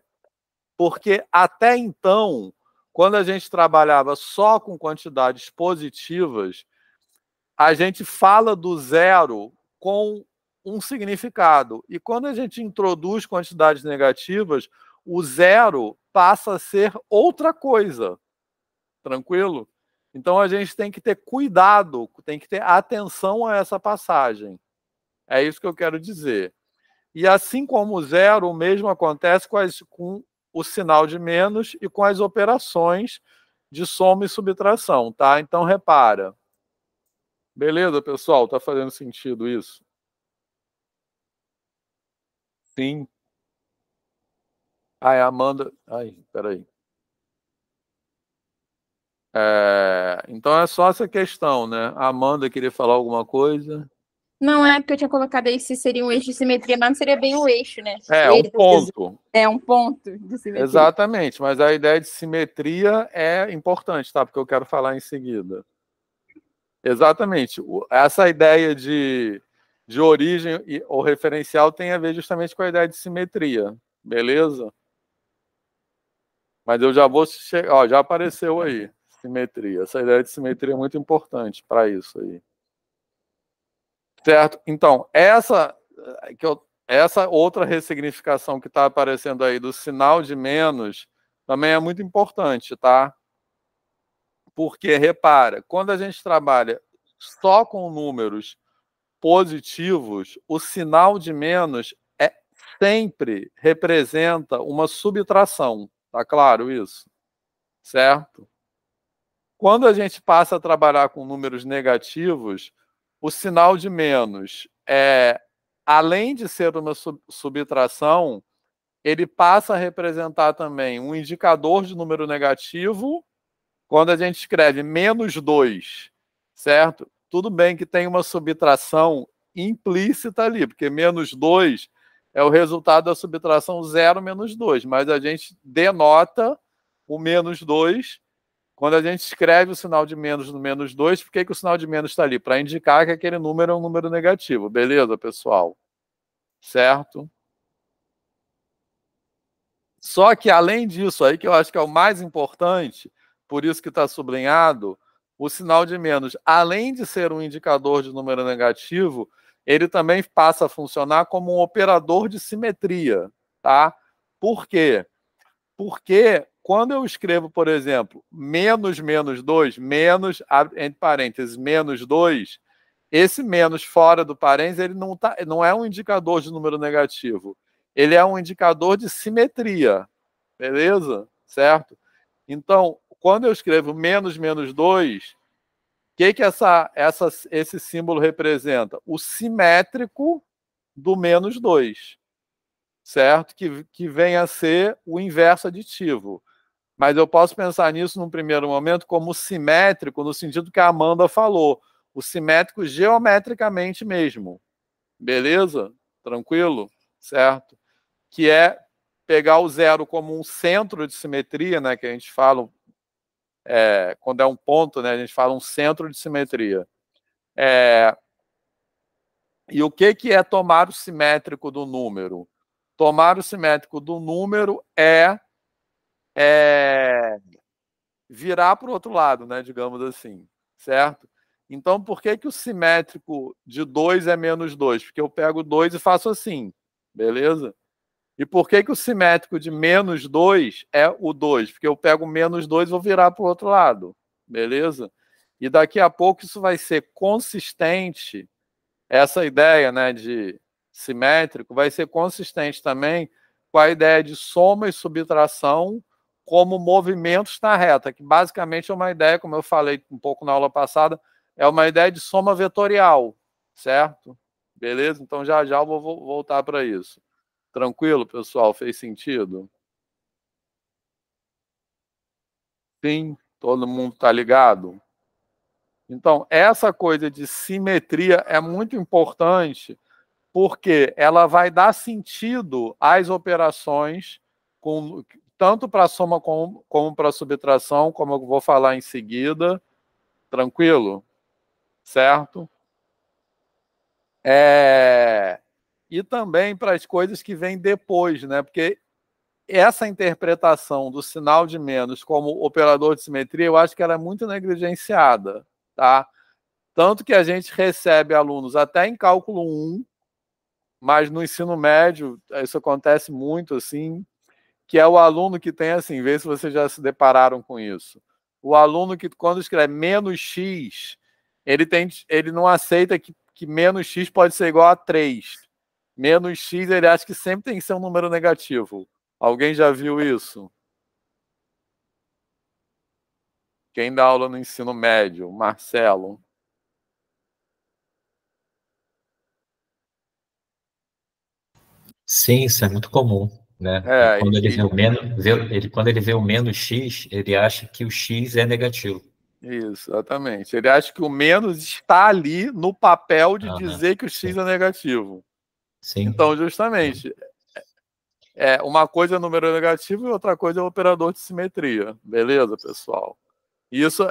Porque até então, quando a gente trabalhava só com quantidades positivas, a gente fala do zero com um significado. E quando a gente introduz quantidades negativas, o zero passa a ser outra coisa. Tranquilo? Então a gente tem que ter cuidado, tem que ter atenção a essa passagem. É isso que eu quero dizer. E assim como o zero, o mesmo acontece com o sinal de menos e com as operações de soma e subtração, tá? Então repara. Beleza, pessoal? Tá fazendo sentido isso? Sim. Ai, Amanda... Ai, peraí. Então é só essa questão, né? A Amanda queria falar alguma coisa? Não é porque eu tinha colocado aí se seria um eixo de simetria, mas não seria bem o eixo, né? Um ponto. É um ponto de simetria. Exatamente, mas a ideia de simetria é importante, tá? Porque eu quero falar em seguida. Exatamente. Essa ideia de origem ou referencial tem a ver justamente com a ideia de simetria, beleza? Mas eu já vou chegar, ó, já apareceu aí, simetria. Essa ideia de simetria é muito importante para isso aí. Certo? Então, essa outra ressignificação que está aparecendo aí do sinal de menos também é muito importante, tá? Porque, repara, quando a gente trabalha só com números positivos, o sinal de menos sempre representa uma subtração. Tá claro isso? Certo? Quando a gente passa a trabalhar com números negativos, o sinal de menos além de ser uma subtração, ele passa a representar também um indicador de número negativo quando a gente escreve -2, certo? Tudo bem que tem uma subtração implícita ali, porque -2 é o resultado da subtração 0 menos 2, mas a gente denota o -2 quando a gente escreve o sinal de menos no -2. Por que o sinal de menos está ali? Para indicar que aquele número é um número negativo. Beleza, pessoal? Certo? Só que, além disso, aí que eu acho que é o mais importante, por isso que está sublinhado, o sinal de menos, além de ser um indicador de número negativo, ele também passa a funcionar como um operador de simetria. Tá? Por quê? Porque quando eu escrevo, por exemplo, -2, menos, entre parênteses, -2, esse menos fora do parênteses, ele não é um indicador de número negativo. Ele é um indicador de simetria. Beleza? Certo? Então, quando eu escrevo -2, o que esse símbolo representa? O simétrico do -2. Certo? Que vem a ser o inverso aditivo. Mas eu posso pensar nisso num primeiro momento como simétrico, no sentido que a Amanda falou. O simétrico geometricamente mesmo. Beleza? Tranquilo? Certo? Que é pegar o zero como um centro de simetria, né? Que a gente fala, quando é um ponto, né? A gente fala um centro de simetria. E o que é tomar o simétrico do número? Tomar o simétrico do número é virar para o outro lado, né? Digamos assim, certo? Então, por que o simétrico de 2 é -2? Porque eu pego 2 e faço assim, beleza? E por que o simétrico de -2 é o 2? Porque eu pego -2 e vou virar para o outro lado, beleza? E daqui a pouco isso vai ser consistente, essa ideia, né, de simétrico vai ser consistente também com a ideia de soma e subtração como movimentos na reta, que basicamente é uma ideia, como eu falei um pouco na aula passada, é uma ideia de soma vetorial, certo? Beleza? Então já eu vou voltar para isso. Tranquilo, pessoal? Fez sentido? Sim, todo mundo está ligado? Então, essa coisa de simetria é muito importante porque ela vai dar sentido às operações, tanto para a soma como para a subtração, como eu vou falar em seguida. Tranquilo? Certo? E também para as coisas que vêm depois, né? Porque essa interpretação do sinal de menos como operador de simetria, eu acho que ela é muito negligenciada, tá? Tanto que a gente recebe alunos até em cálculo 1, mas no ensino médio isso acontece muito, assim, que é o aluno que tem, assim, vê se vocês já se depararam com isso. O aluno que, quando escreve -x, ele não aceita que -x pode ser igual a 3. -x, ele acha que sempre tem que ser um número negativo. Alguém já viu isso? Quem dá aula no ensino médio? Marcelo. Sim, isso é muito comum. né? É, Quando ele vê o menos, quando ele vê o menos x, ele acha que o x é negativo. Isso, exatamente. Ele acha que o menos está ali no papel de Aham, dizer que o x sim. é negativo. Sim. Então, justamente, uma coisa é número negativo e outra coisa é o operador de simetria. Beleza, pessoal? Isso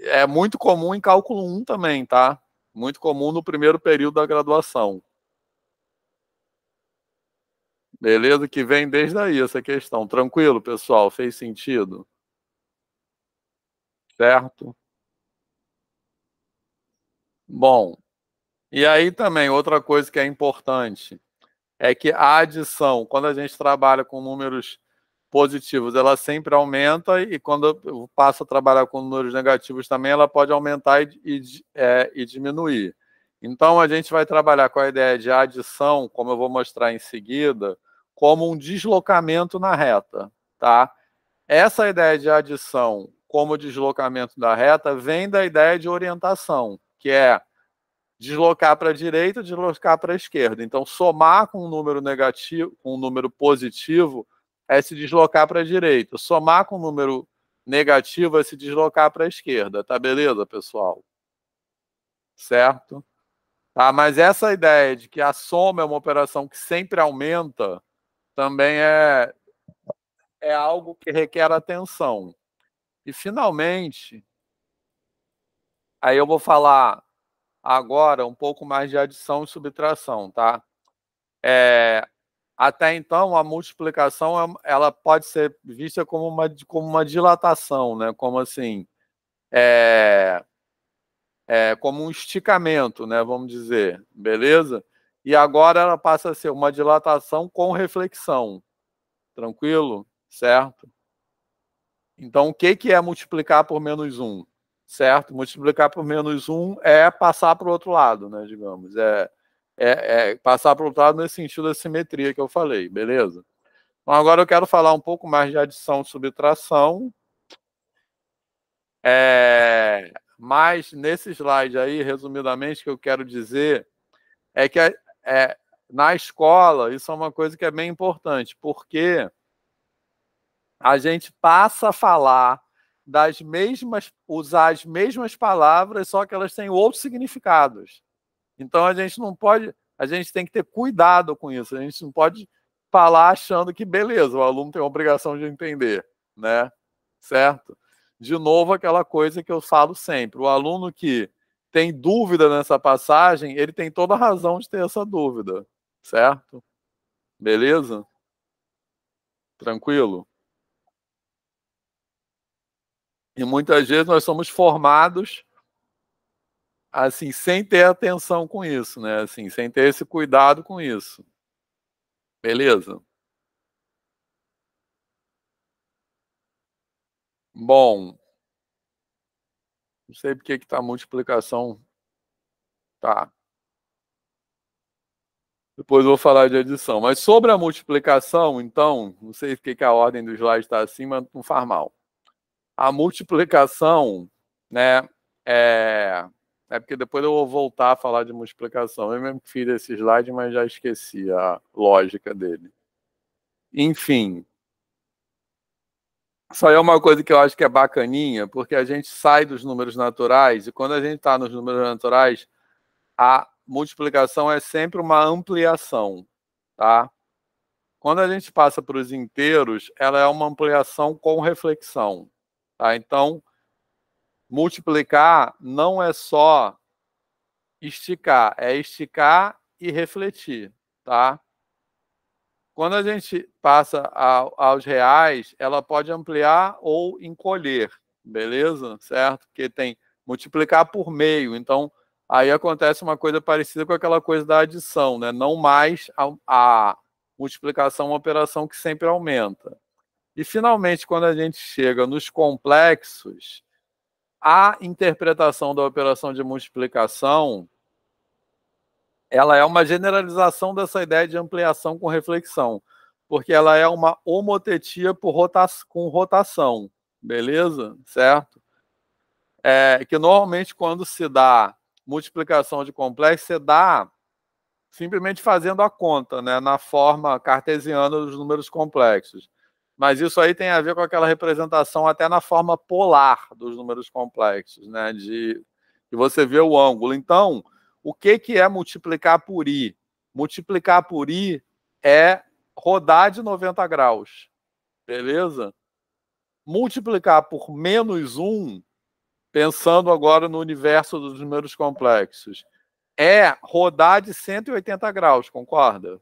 é muito comum em cálculo 1 também, tá? Muito comum no primeiro período da graduação. Beleza? Que vem desde aí essa questão. Tranquilo, pessoal? Fez sentido? Certo? Bom, e aí também outra coisa que é importante é que a adição, quando a gente trabalha com números positivos, ela sempre aumenta, e quando eu passo a trabalhar com números negativos também, ela pode aumentar e diminuir. Então, a gente vai trabalhar com a ideia de adição, como eu vou mostrar em seguida, como um deslocamento na reta, tá? Essa ideia de adição como deslocamento da reta vem da ideia de orientação, que é deslocar para a direita, deslocar para a esquerda. Então, somar com um número negativo, com um número positivo, é se deslocar para a direita. Somar com um número negativo é se deslocar para a esquerda. Tá beleza, pessoal? Certo? Tá, mas essa ideia de que a soma é uma operação que sempre aumenta também é algo que requer atenção. E, finalmente, aí eu vou falar agora um pouco mais de adição e subtração, tá? Até então, a multiplicação ela pode ser vista como uma dilatação, né? Como assim, como um esticamento, né? Vamos dizer, beleza? E agora ela passa a ser uma dilatação com reflexão, tranquilo? Certo? Então, o que é multiplicar por menos 1? Certo? Multiplicar por menos 1 é passar para o outro lado, né? Digamos, passar para o outro lado nesse sentido da simetria que eu falei, beleza? Então, agora eu quero falar um pouco mais de adição e subtração. Mas nesse slide aí, resumidamente, o que eu quero dizer é que na escola isso é uma coisa que é bem importante, porque a gente passa a falar usar as mesmas palavras, só que elas têm outros significados. Então a gente tem que ter cuidado com isso. A gente não pode falar achando que beleza, o aluno tem a obrigação de entender, né? Certo? De novo, aquela coisa que eu falo sempre: o aluno que tem dúvida nessa passagem, ele tem toda a razão de ter essa dúvida, certo? Beleza? Tranquilo? E muitas vezes nós somos formados assim, sem ter atenção com isso, né? Assim, sem ter esse cuidado com isso. Beleza? Bom, não sei porque está a multiplicação. Tá. Depois eu vou falar de adição. Mas sobre a multiplicação, então, não sei porque que a ordem do slide está assim, mas não faz mal. A multiplicação, né, é porque depois eu vou voltar a falar de multiplicação. Eu mesmo fiz esse slide, mas já esqueci a lógica dele. Enfim, isso aí é uma coisa que eu acho que é bacaninha, porque a gente sai dos números naturais, e quando a gente está nos números naturais, a multiplicação é sempre uma ampliação, tá? Quando a gente passa para os inteiros, ela é uma ampliação com reflexão, tá? Então, multiplicar não é só esticar, é esticar e refletir, tá? Quando a gente passa aos reais, ela pode ampliar ou encolher, beleza? Certo? Porque tem multiplicar por meio, então aí acontece uma coisa parecida com aquela coisa da adição, né? Não mais a multiplicação é uma operação que sempre aumenta. E, finalmente, quando a gente chega nos complexos, a interpretação da operação de multiplicação ela é uma generalização dessa ideia de ampliação com reflexão, porque ela é uma homotetia com rotação, beleza? Certo? Que normalmente quando se dá multiplicação de complexo, simplesmente fazendo a conta, né, na forma cartesiana dos números complexos. Mas isso aí tem a ver com aquela representação até na forma polar dos números complexos, né, de você vê o ângulo. Então, o que é multiplicar por i? Multiplicar por i é rodar de 90 graus, beleza? Multiplicar por menos 1, pensando agora no universo dos números complexos, é rodar de 180 graus, concorda?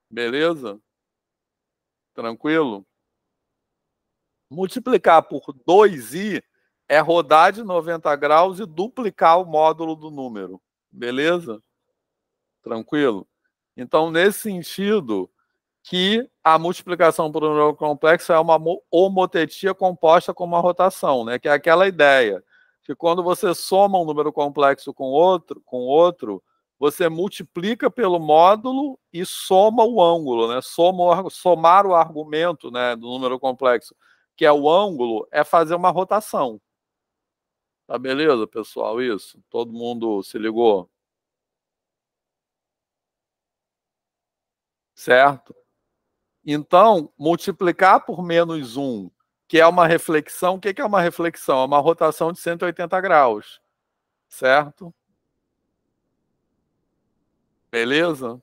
Beleza? Tranquilo? Multiplicar por 2i é rodar de 90 graus e duplicar o módulo do número. Beleza? Tranquilo? Então, nesse sentido, que a multiplicação por um número complexo é uma homotetia composta com uma rotação, né? Que é aquela ideia que quando você soma um número complexo com outro, você multiplica pelo módulo e soma o ângulo, né? Somar o argumento, né, do número complexo, que é o ângulo, é fazer uma rotação. Tá beleza, pessoal? Isso? Todo mundo se ligou? Certo? Então, multiplicar por menos 1, que é uma reflexão, o que é uma reflexão? É uma rotação de 180 graus, certo? Beleza?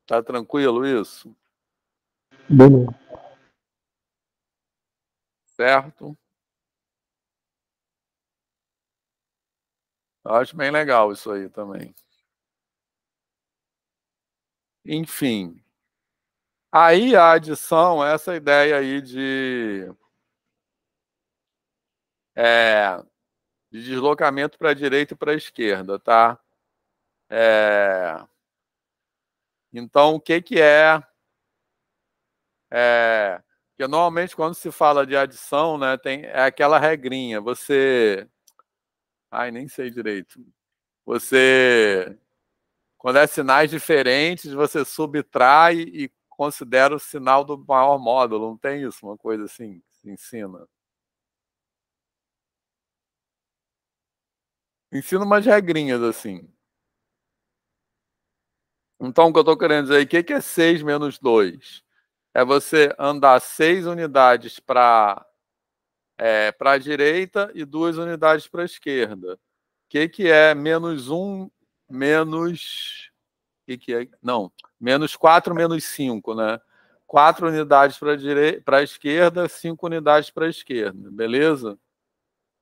Tá tranquilo isso? Beleza. Certo? Eu acho bem legal isso aí também. Enfim. Aí a adição, essa ideia aí de deslocamento para a direita e para a esquerda, tá? Então, o que porque normalmente quando se fala de adição, né, é aquela regrinha, ai, nem sei direito. Quando é sinais diferentes, você subtrai e considera o sinal do maior módulo, não tem isso? Uma coisa assim, que se ensina. Ensina umas regrinhas assim. Então, o que eu estou querendo dizer, o que é 6 menos 2? É você andar 6 unidades para a direita e 2 unidades para a esquerda. O que é menos 1 menos... O que é? Não, menos 4 menos 5, né? 4 unidades para a esquerda, 5 unidades para a esquerda, beleza?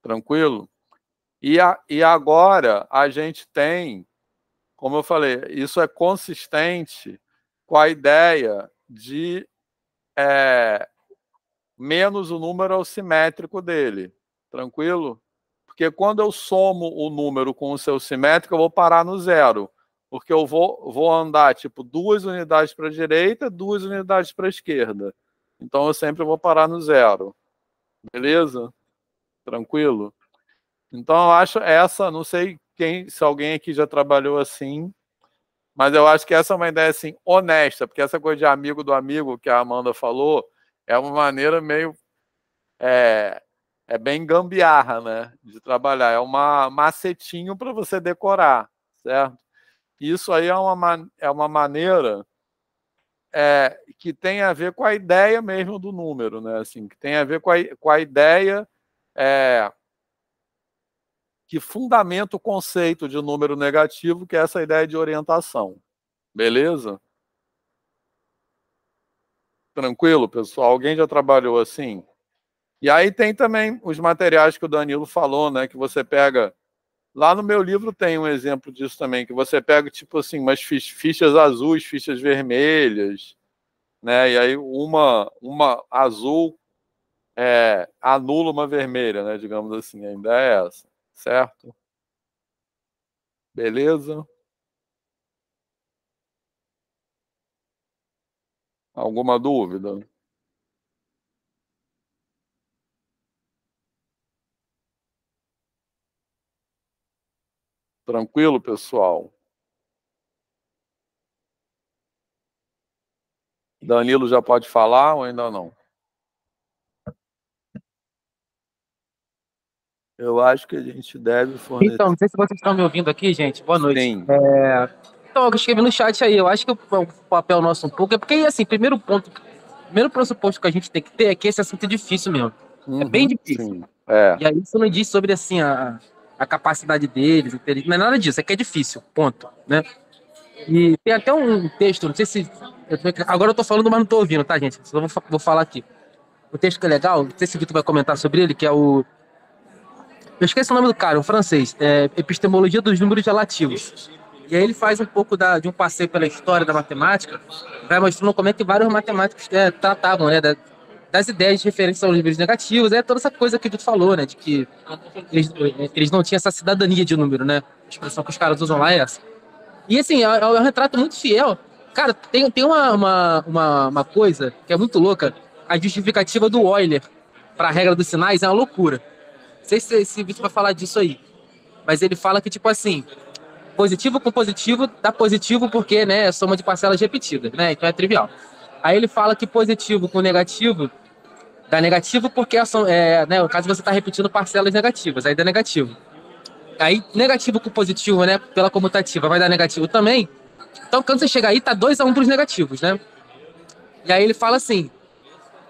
Tranquilo? E agora a gente tem, como eu falei, isso é consistente com a ideia de menos o número alsimétrico dele. Tranquilo? Porque quando eu somo o número com o seu simétrico, eu vou parar no zero. Porque eu vou andar, tipo, 2 unidades para a direita, 2 unidades para a esquerda. Então, eu sempre vou parar no zero. Beleza? Tranquilo? Então, eu acho essa, não sei se alguém aqui já trabalhou assim, mas eu acho que essa é uma ideia, assim, honesta, porque essa coisa de amigo do amigo que a Amanda falou é uma maneira meio é bem gambiarra, né, de trabalhar. É uma macetinho para você decorar, certo? Isso aí é uma maneira que tem a ver com a ideia mesmo do número, né? Assim, que tem a ver com a ideia que fundamenta o conceito de número negativo, que é essa ideia de orientação. Beleza? Tranquilo, pessoal? Alguém já trabalhou assim? E aí tem também os materiais que o Danilo falou, né? Que você pega. Lá no meu livro tem um exemplo disso também, que você pega, tipo assim, umas fichas azuis, fichas vermelhas, né? E aí uma azul anula uma vermelha, né? Digamos assim, ainda é essa, certo? Beleza? Alguma dúvida? Tranquilo, pessoal? Danilo já pode falar ou ainda não? Eu acho que a gente deve fornecer. Então, não sei se vocês estão me ouvindo aqui, gente. Boa noite. Sim. Então, eu escrevi no chat aí. Eu acho que o papel nosso um pouco é porque, assim, primeiro pressuposto que a gente tem que ter é que esse assunto é difícil mesmo. É bem difícil. Sim. É. E aí isso não diz sobre, assim, a capacidade deles, não é nada disso. É que é difícil, ponto, né? E tem até um texto, não sei se... Agora eu tô falando, mas não tô ouvindo, tá, gente? Só vou falar aqui. O texto que é legal, não sei se o Vitor vai comentar sobre ele, que é o... Eu esqueci o nome do cara, um francês. Epistemologia dos números relativos. E aí ele faz um pouco de um passeio pela história da matemática, vai mostrando como é que vários matemáticos tratavam, né, das ideias de referência aos números negativos, toda essa coisa que o Vitor falou, né, de que eles não tinham essa cidadania de número, né, a expressão que os caras usam lá é essa. E assim, é um retrato muito fiel. Cara, tem uma coisa que é muito louca, a justificativa do Euler para a regra dos sinais é uma loucura. Não sei se o Vitor vai falar disso aí, mas ele fala que, tipo assim, positivo com positivo dá positivo porque, né, é soma de parcelas repetidas, né, então é trivial. Aí ele fala que positivo com negativo dá negativo porque né, no caso você está repetindo parcelas negativas, aí dá negativo. Aí negativo com positivo, né, pela comutativa vai dar negativo também. Então quando você chega aí, tá 2-1 para os negativos, né? E aí ele fala assim,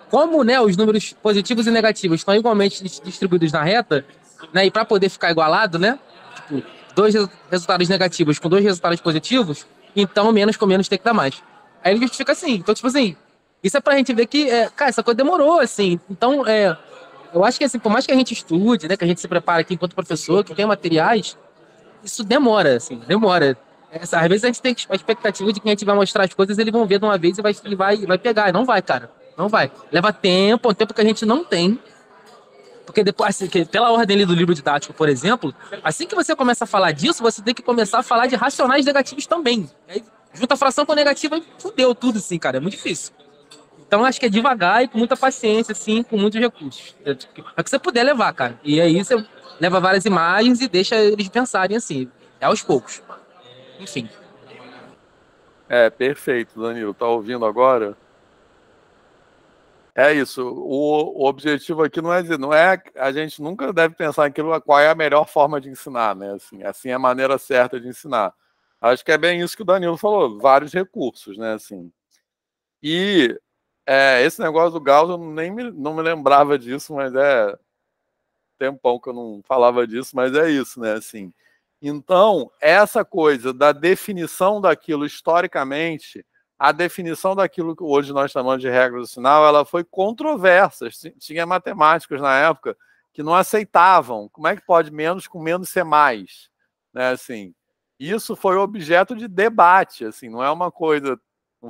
como, né, os números positivos e negativos estão igualmente distribuídos na reta, né, e para poder ficar igualado, né, tipo, 2 resultados negativos com 2 resultados positivos, então menos com menos tem que dar mais. Aí ele justifica assim. Então, tipo assim, isso é pra gente ver que, cara, essa coisa demorou, assim. Então, eu acho que, assim, por mais que a gente estude, né, que a gente se prepare aqui enquanto professor, que tem materiais, isso demora, assim, demora. Às vezes a gente tem a expectativa de que a gente vai mostrar as coisas, eles vão ver de uma vez e vai pegar. E não vai, cara. Não vai. Leva tempo, um tempo que a gente não tem. Porque depois, assim, pela ordem ali do livro didático, por exemplo, assim que você começa a falar disso, você tem que começar a falar de racionais negativos também. Aí, junta a fração com a negativa e fudeu tudo, assim, cara. É muito difícil. Então, acho que é devagar e com muita paciência, assim, com muitos recursos. É o que você puder levar, cara. E aí você leva várias imagens e deixa eles pensarem assim. É aos poucos. Enfim. Perfeito, Danilo. Tá ouvindo agora? É isso. O objetivo aqui não é a gente nunca deve pensar aquilo qual é a melhor forma de ensinar, né? Assim é a maneira certa de ensinar. Acho que é bem isso que o Danilo falou, vários recursos, né? Assim. E esse negócio do Gauss eu não me lembrava disso, mas tempão que eu não falava disso, mas é isso, né? Assim. Então, essa coisa da definição daquilo historicamente, a definição daquilo que hoje nós chamamos de regra do sinal, ela foi controversa. Tinha matemáticos na época que não aceitavam. Como é que pode menos com menos ser mais? Né, assim, isso foi objeto de debate, assim, não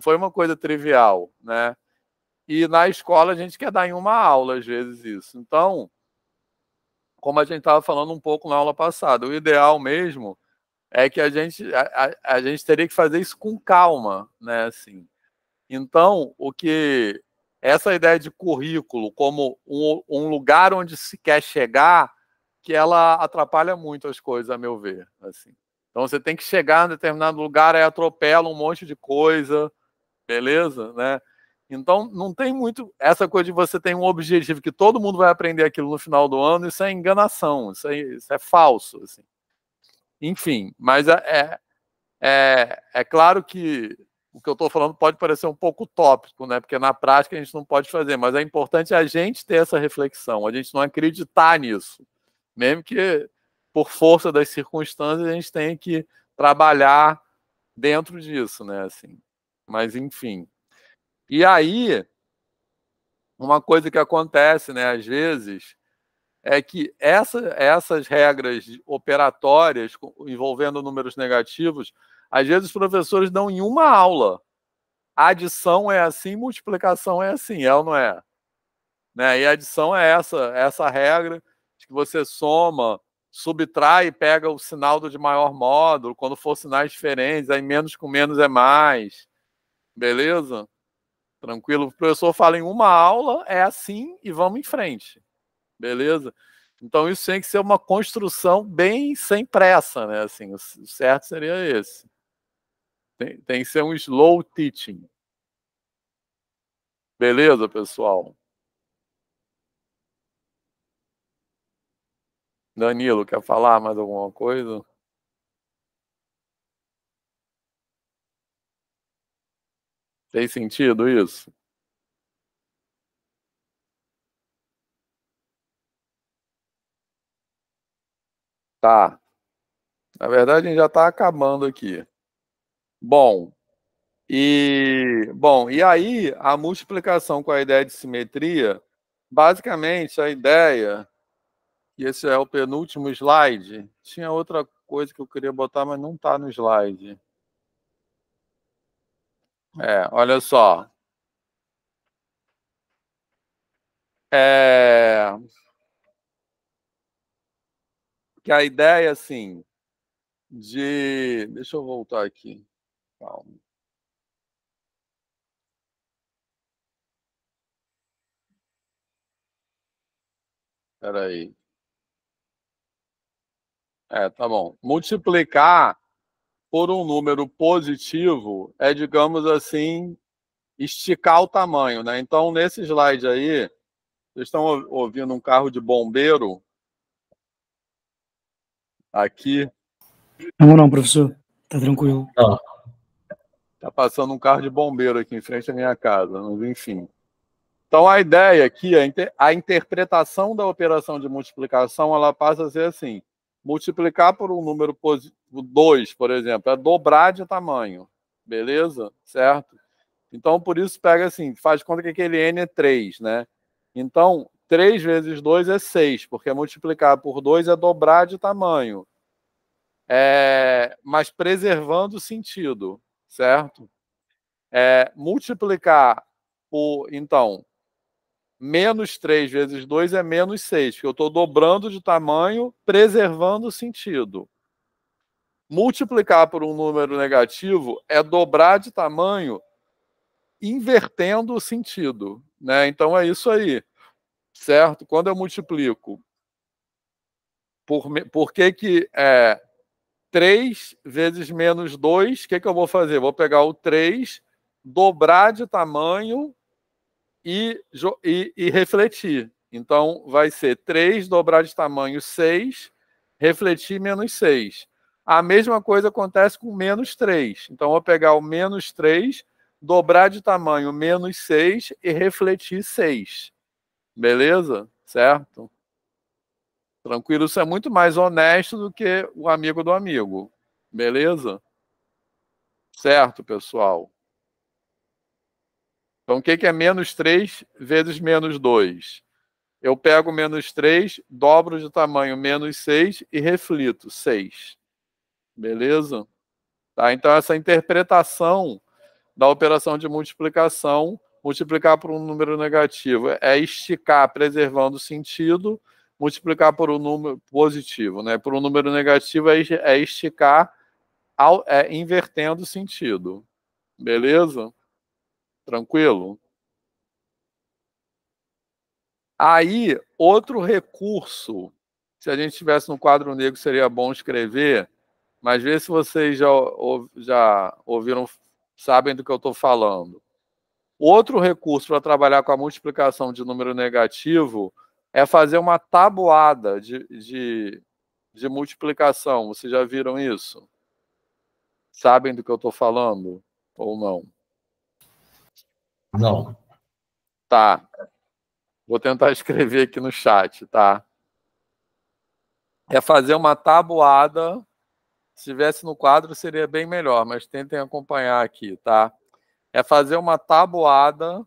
foi uma coisa trivial, né? E na escola a gente quer dar em uma aula, às vezes, isso. Então, como a gente estava falando um pouco na aula passada, o ideal mesmo é que a gente teria que fazer isso com calma, né? Assim. Então, essa ideia de currículo como um lugar onde se quer chegar, que ela atrapalha muito as coisas, a meu ver. Assim. Então, você tem que chegar em determinado lugar, aí atropela um monte de coisa, beleza? Né? Então, não tem muito essa coisa de você ter um objetivo que todo mundo vai aprender aquilo no final do ano, isso é enganação, isso é falso. Assim. Enfim, mas é claro que o que eu estou falando pode parecer um pouco utópico, né? Porque na prática a gente não pode fazer, mas é importante a gente ter essa reflexão, a gente não acreditar nisso. Mesmo que, por força das circunstâncias, a gente tenha que trabalhar dentro disso, né? Assim. Mas, enfim. E aí, uma coisa que acontece, né, às vezes, é que essas regras operatórias envolvendo números negativos, às vezes os professores dão em uma aula. A adição é assim, multiplicação é assim, é ou não é? Né? E a adição é essa regra de que você soma, subtrai e pega o sinal do de maior módulo, quando for sinais diferentes, aí menos com menos é mais. Beleza? Tranquilo? O professor fala em uma aula, é assim e vamos em frente. Beleza? Então isso tem que ser uma construção bem sem pressa, né? Assim, o certo seria esse. Tem que ser um slow teaching. Beleza, pessoal? Danilo, quer falar mais alguma coisa? Tem sentido isso? Tá. Na verdade, a gente já está acabando aqui. Bom, e aí a multiplicação com a ideia de simetria, basicamente a ideia, e esse é o penúltimo slide, tinha outra coisa que eu queria botar, mas não está no slide. Olha só. Que a ideia, assim, de... Deixa eu voltar aqui. Calma. Espera aí. Tá bom. Multiplicar por um número positivo é, digamos assim, esticar o tamanho, né? Então, nesse slide aí, vocês estão ouvindo um carro de bombeiro aqui? Não, professor. Tá tranquilo. Não. Tá passando um carro de bombeiro aqui em frente à minha casa, mas enfim. Então, a ideia aqui, a interpretação da operação de multiplicação, ela passa a ser assim: multiplicar por um número positivo, 2, por exemplo, é dobrar de tamanho, beleza? Certo? Então, por isso, pega assim, faz conta que aquele n é 3, né? Então, 3 vezes 2 é 6, porque multiplicar por 2 é dobrar de tamanho. Mas preservando o sentido, certo? Multiplicar por... Então, menos 3 vezes 2 é menos 6, porque eu estou dobrando de tamanho, preservando o sentido. Multiplicar por um número negativo é dobrar de tamanho, invertendo o sentido, né? Então é isso aí, certo? Quando eu multiplico, por que 3 vezes menos 2, o que eu vou fazer? Vou pegar o 3, dobrar de tamanho e refletir. Então, vai ser 3 dobrar de tamanho 6, refletir menos 6. A mesma coisa acontece com menos 3. Então, eu vou pegar o menos 3, dobrar de tamanho menos 6 e refletir 6. Beleza? Certo? Tranquilo? Isso é muito mais honesto do que o amigo do amigo. Beleza? Certo, pessoal? Então, o que é menos 3 vezes menos 2? Eu pego menos 3, dobro de tamanho menos 6 e reflito 6. Beleza? Tá? Então, essa interpretação da operação de multiplicação, multiplicar por um número negativo é esticar, preservando o sentido, multiplicar por um número positivo, né? Por um número negativo é esticar, invertendo o sentido. Beleza? Tranquilo? Aí, outro recurso, se a gente tivesse no quadro negro, seria bom escrever, mas vê se vocês já ouviram, sabem do que eu estou falando. Outro recurso para trabalhar com a multiplicação de número negativo é fazer uma tabuada de multiplicação. Vocês já viram isso? Sabem do que eu estou falando? Ou não? Não. Tá. Vou tentar escrever aqui no chat, tá? É fazer uma tabuada. Se estivesse no quadro, seria bem melhor, mas tentem acompanhar aqui, tá? É fazer uma tabuada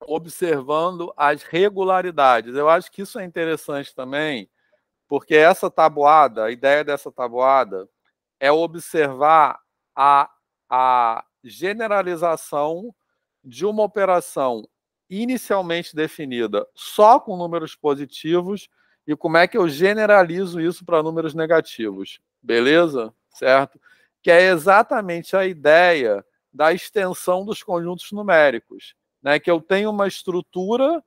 observando as regularidades. Eu acho que isso é interessante também, porque essa tabuada, a ideia dessa tabuada é observar a generalização de uma operação inicialmente definida só com números positivos e como é que eu generalizo isso para números negativos. Beleza? Certo? Que é exatamente a ideia da extensão dos conjuntos numéricos, né? Que eu tenho uma estrutura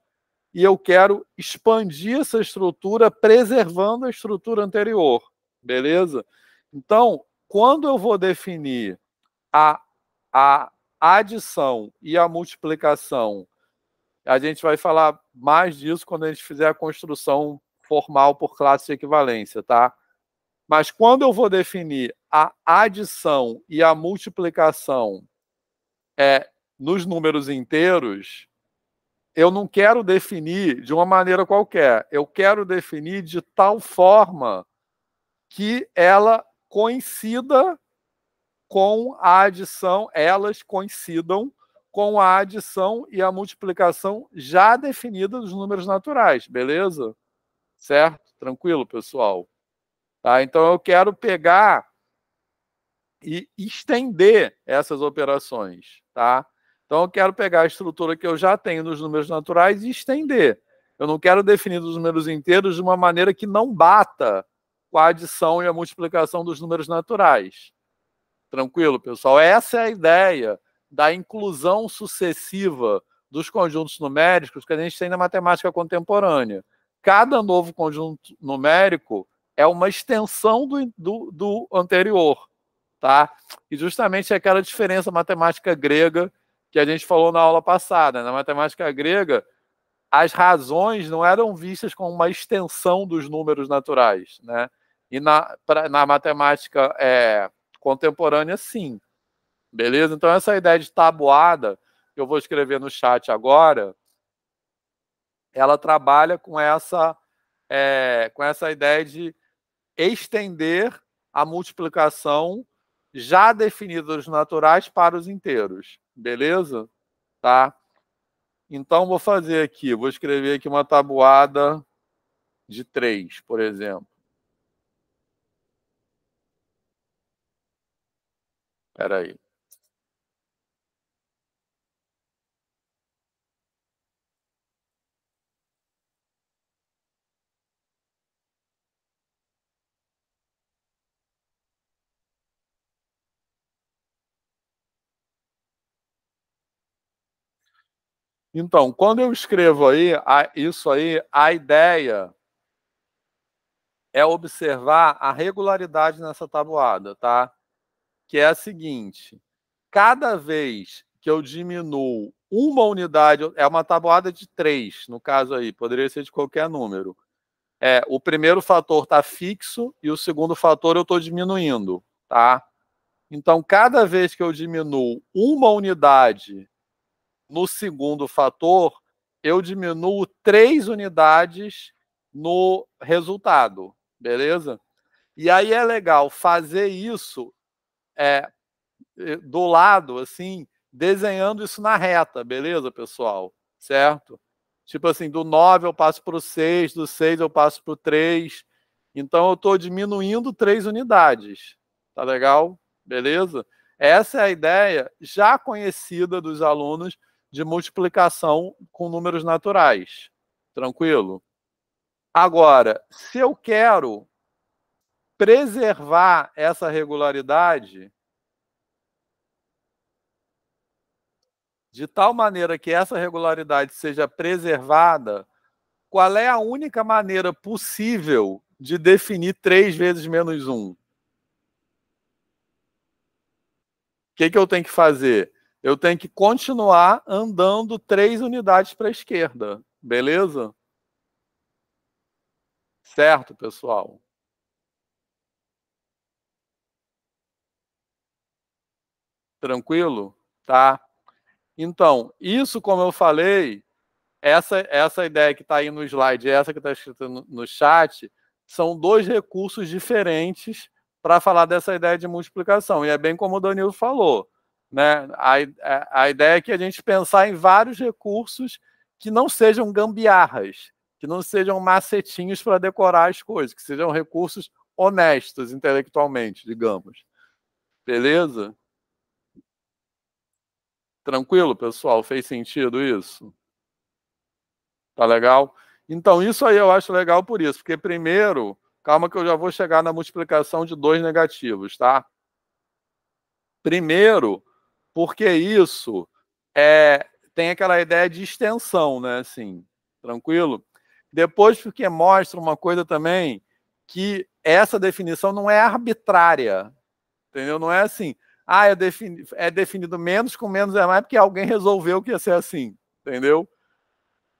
e eu quero expandir essa estrutura preservando a estrutura anterior. Beleza? Então, quando eu vou definir a adição e a multiplicação A gente vai falar mais disso quando a gente fizer a construção formal por classe de equivalência, tá? Mas quando eu vou definir a adição e a multiplicação nos números inteiros, eu não quero definir de uma maneira qualquer. Eu quero definir de tal forma que ela coincida com a adição, elas coincidam com a adição e a multiplicação já definida dos números naturais, beleza? Certo? Tranquilo, pessoal? Tá? Então, eu quero pegar e estender essas operações, tá? Então, eu quero pegar a estrutura que eu já tenho nos números naturais e estender. Eu não quero definir os números inteiros de uma maneira que não bata com a adição e a multiplicação dos números naturais. Tranquilo, pessoal? Essa é a ideia da inclusão sucessiva dos conjuntos numéricos que a gente tem na matemática contemporânea. Cada novo conjunto numérico é uma extensão do anterior, tá? E justamente é aquela diferença matemática grega que a gente falou na aula passada. Na matemática grega, as razões não eram vistas como uma extensão dos números naturais, né? E na matemática contemporânea, sim. Beleza? Então, essa ideia de tabuada, que eu vou escrever no chat agora, ela trabalha com essa ideia de estender a multiplicação já definida dos naturais para os inteiros. Beleza? Tá? Então, vou fazer aqui, vou escrever aqui uma tabuada de 3, por exemplo. Espera aí. Então, quando eu escrevo aí, isso aí, a ideia é observar a regularidade nessa tabuada, tá? Que é a seguinte: cada vez que eu diminuo uma unidade, é uma tabuada de 3, no caso aí, poderia ser de qualquer número. O primeiro fator está fixo e o segundo fator eu estou diminuindo, tá? Então, cada vez que eu diminuo uma unidade no segundo fator, eu diminuo 3 unidades no resultado, beleza? E aí é legal fazer isso do lado, assim, desenhando isso na reta, beleza, pessoal? Certo? Tipo assim, do 9 eu passo para o 6, do 6 eu passo para o 3. Então, eu estou diminuindo 3 unidades. Tá legal? Beleza? Essa é a ideia já conhecida dos alunos de multiplicação com números naturais. Tranquilo? Agora, se eu quero preservar essa regularidade de tal maneira que essa regularidade seja preservada, qual é a única maneira possível de definir 3 vezes menos 1? O que eu tenho que fazer? Eu tenho que continuar andando 3 unidades para a esquerda. Beleza? Certo, pessoal? Tranquilo? Tá? Então, isso, como eu falei, essa ideia que está aí no slide e essa que está escrita no chat, são 2 recursos diferentes para falar dessa ideia de multiplicação. E é bem como o Danilo falou, né? A ideia é que a gente pensar em vários recursos que não sejam gambiarras, que não sejam macetinhos para decorar as coisas, que sejam recursos honestos intelectualmente, digamos. Beleza? Tranquilo, pessoal? Fez sentido isso? Tá legal? Então, isso aí eu acho legal por isso, porque primeiro, calma que eu já vou chegar na multiplicação de 2 negativos, tá? Primeiro, porque isso tem aquela ideia de extensão, né? Assim, tranquilo? Depois, porque mostra uma coisa também, que essa definição não é arbitrária, entendeu? Não é assim, é definido menos com menos é mais porque alguém resolveu que ia ser assim, entendeu?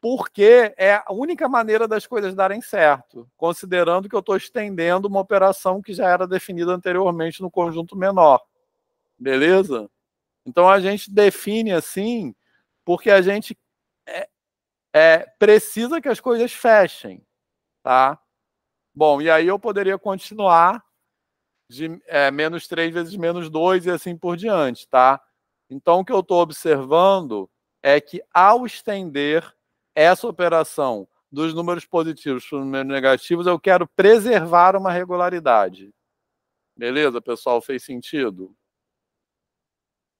porque é a única maneira das coisas darem certo, considerando que eu estou estendendo uma operação que já era definida anteriormente no conjunto menor. Beleza? Então, a gente define assim porque a gente precisa que as coisas fechem. Tá? Bom, e aí eu poderia continuar de menos 3 vezes menos 2 e assim por diante. Tá? Então, o que eu estou observando é que, ao estender essa operação dos números positivos para os números negativos, eu quero preservar uma regularidade. Beleza, pessoal? Fez sentido?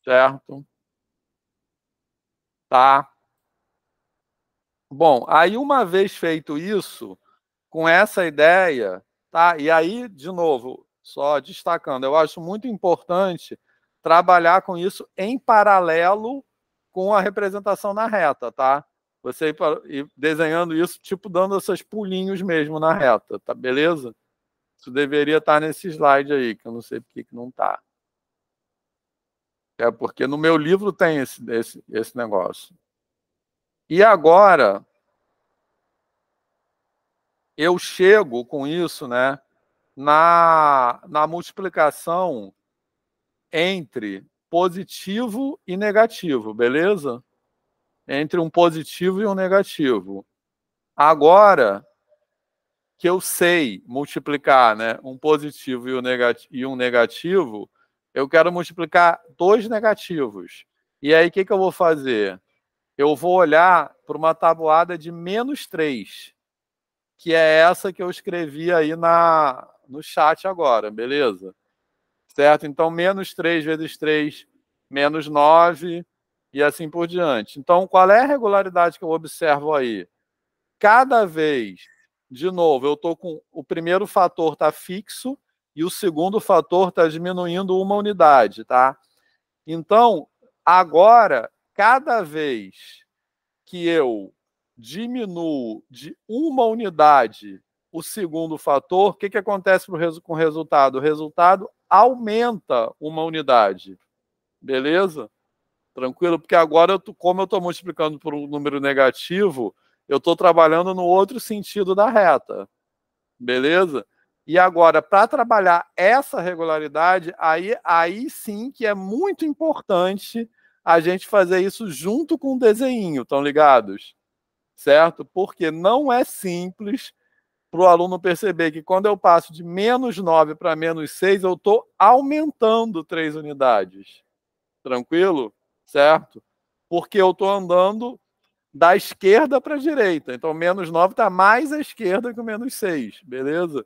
Certo? Tá. Bom, aí uma vez feito isso, com essa ideia, tá? E aí, de novo, só destacando, eu acho muito importante trabalhar com isso em paralelo com a representação na reta, tá? Você ir desenhando isso, tipo, dando esses pulinhos mesmo na reta, tá? Beleza? Isso deveria estar nesse slide aí, que eu não sei por que não está. É porque no meu livro tem esse negócio. E agora, eu chego com isso, né, na multiplicação entre positivo e negativo, beleza? Entre um positivo e um negativo. Agora que eu sei multiplicar, né, um positivo e um negativo, eu quero multiplicar 2 negativos. E aí, o que eu vou fazer? Eu vou olhar para uma tabuada de menos 3, que é essa que eu escrevi aí no chat agora, beleza? Certo? Então, menos 3 vezes 3, menos 9, e assim por diante. Então, qual é a regularidade que eu observo aí? Cada vez, de novo, eu estou com o primeiro fator está fixo e o segundo fator está diminuindo uma unidade, tá? Então, agora, cada vez que eu diminuo de uma unidade o segundo fator, o que acontece com o resultado? O resultado aumenta uma unidade. Beleza? Tranquilo? Porque agora, como eu estou multiplicando por um número negativo, eu estou trabalhando no outro sentido da reta. Beleza? E agora, para trabalhar essa regularidade, aí sim que é muito importante a gente fazer isso junto com o desenho, estão ligados? Certo? Porque não é simples para o aluno perceber que quando eu passo de menos 9 para menos 6, eu estou aumentando 3 unidades. Tranquilo? Certo? Porque eu estou andando da esquerda para a direita. Então, menos 9 está mais à esquerda que o menos 6. Beleza?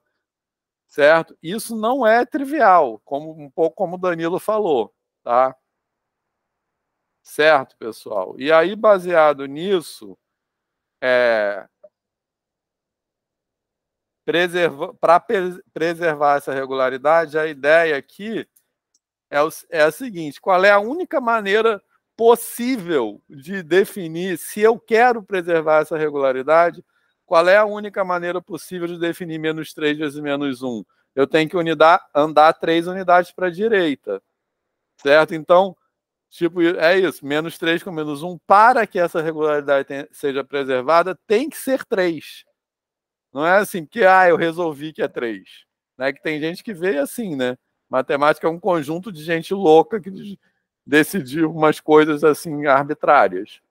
Certo? Isso não é trivial, um pouco como o Danilo falou. Tá? Certo, pessoal? E aí, baseado nisso, para preservar essa regularidade, a ideia aqui é a seguinte: qual é a única maneira possível de definir, se eu quero preservar essa regularidade, qual é a única maneira possível de definir menos 3 vezes menos 1? Eu tenho que andar 3 unidades para a direita. Certo? Então, tipo, é isso. Menos 3 com menos 1, para que essa regularidade seja preservada, tem que ser 3. Não é assim, porque eu resolvi que é 3. Né? Que tem gente que vê assim, né? Matemática é um conjunto de gente louca que decidiu umas coisas assim arbitrárias.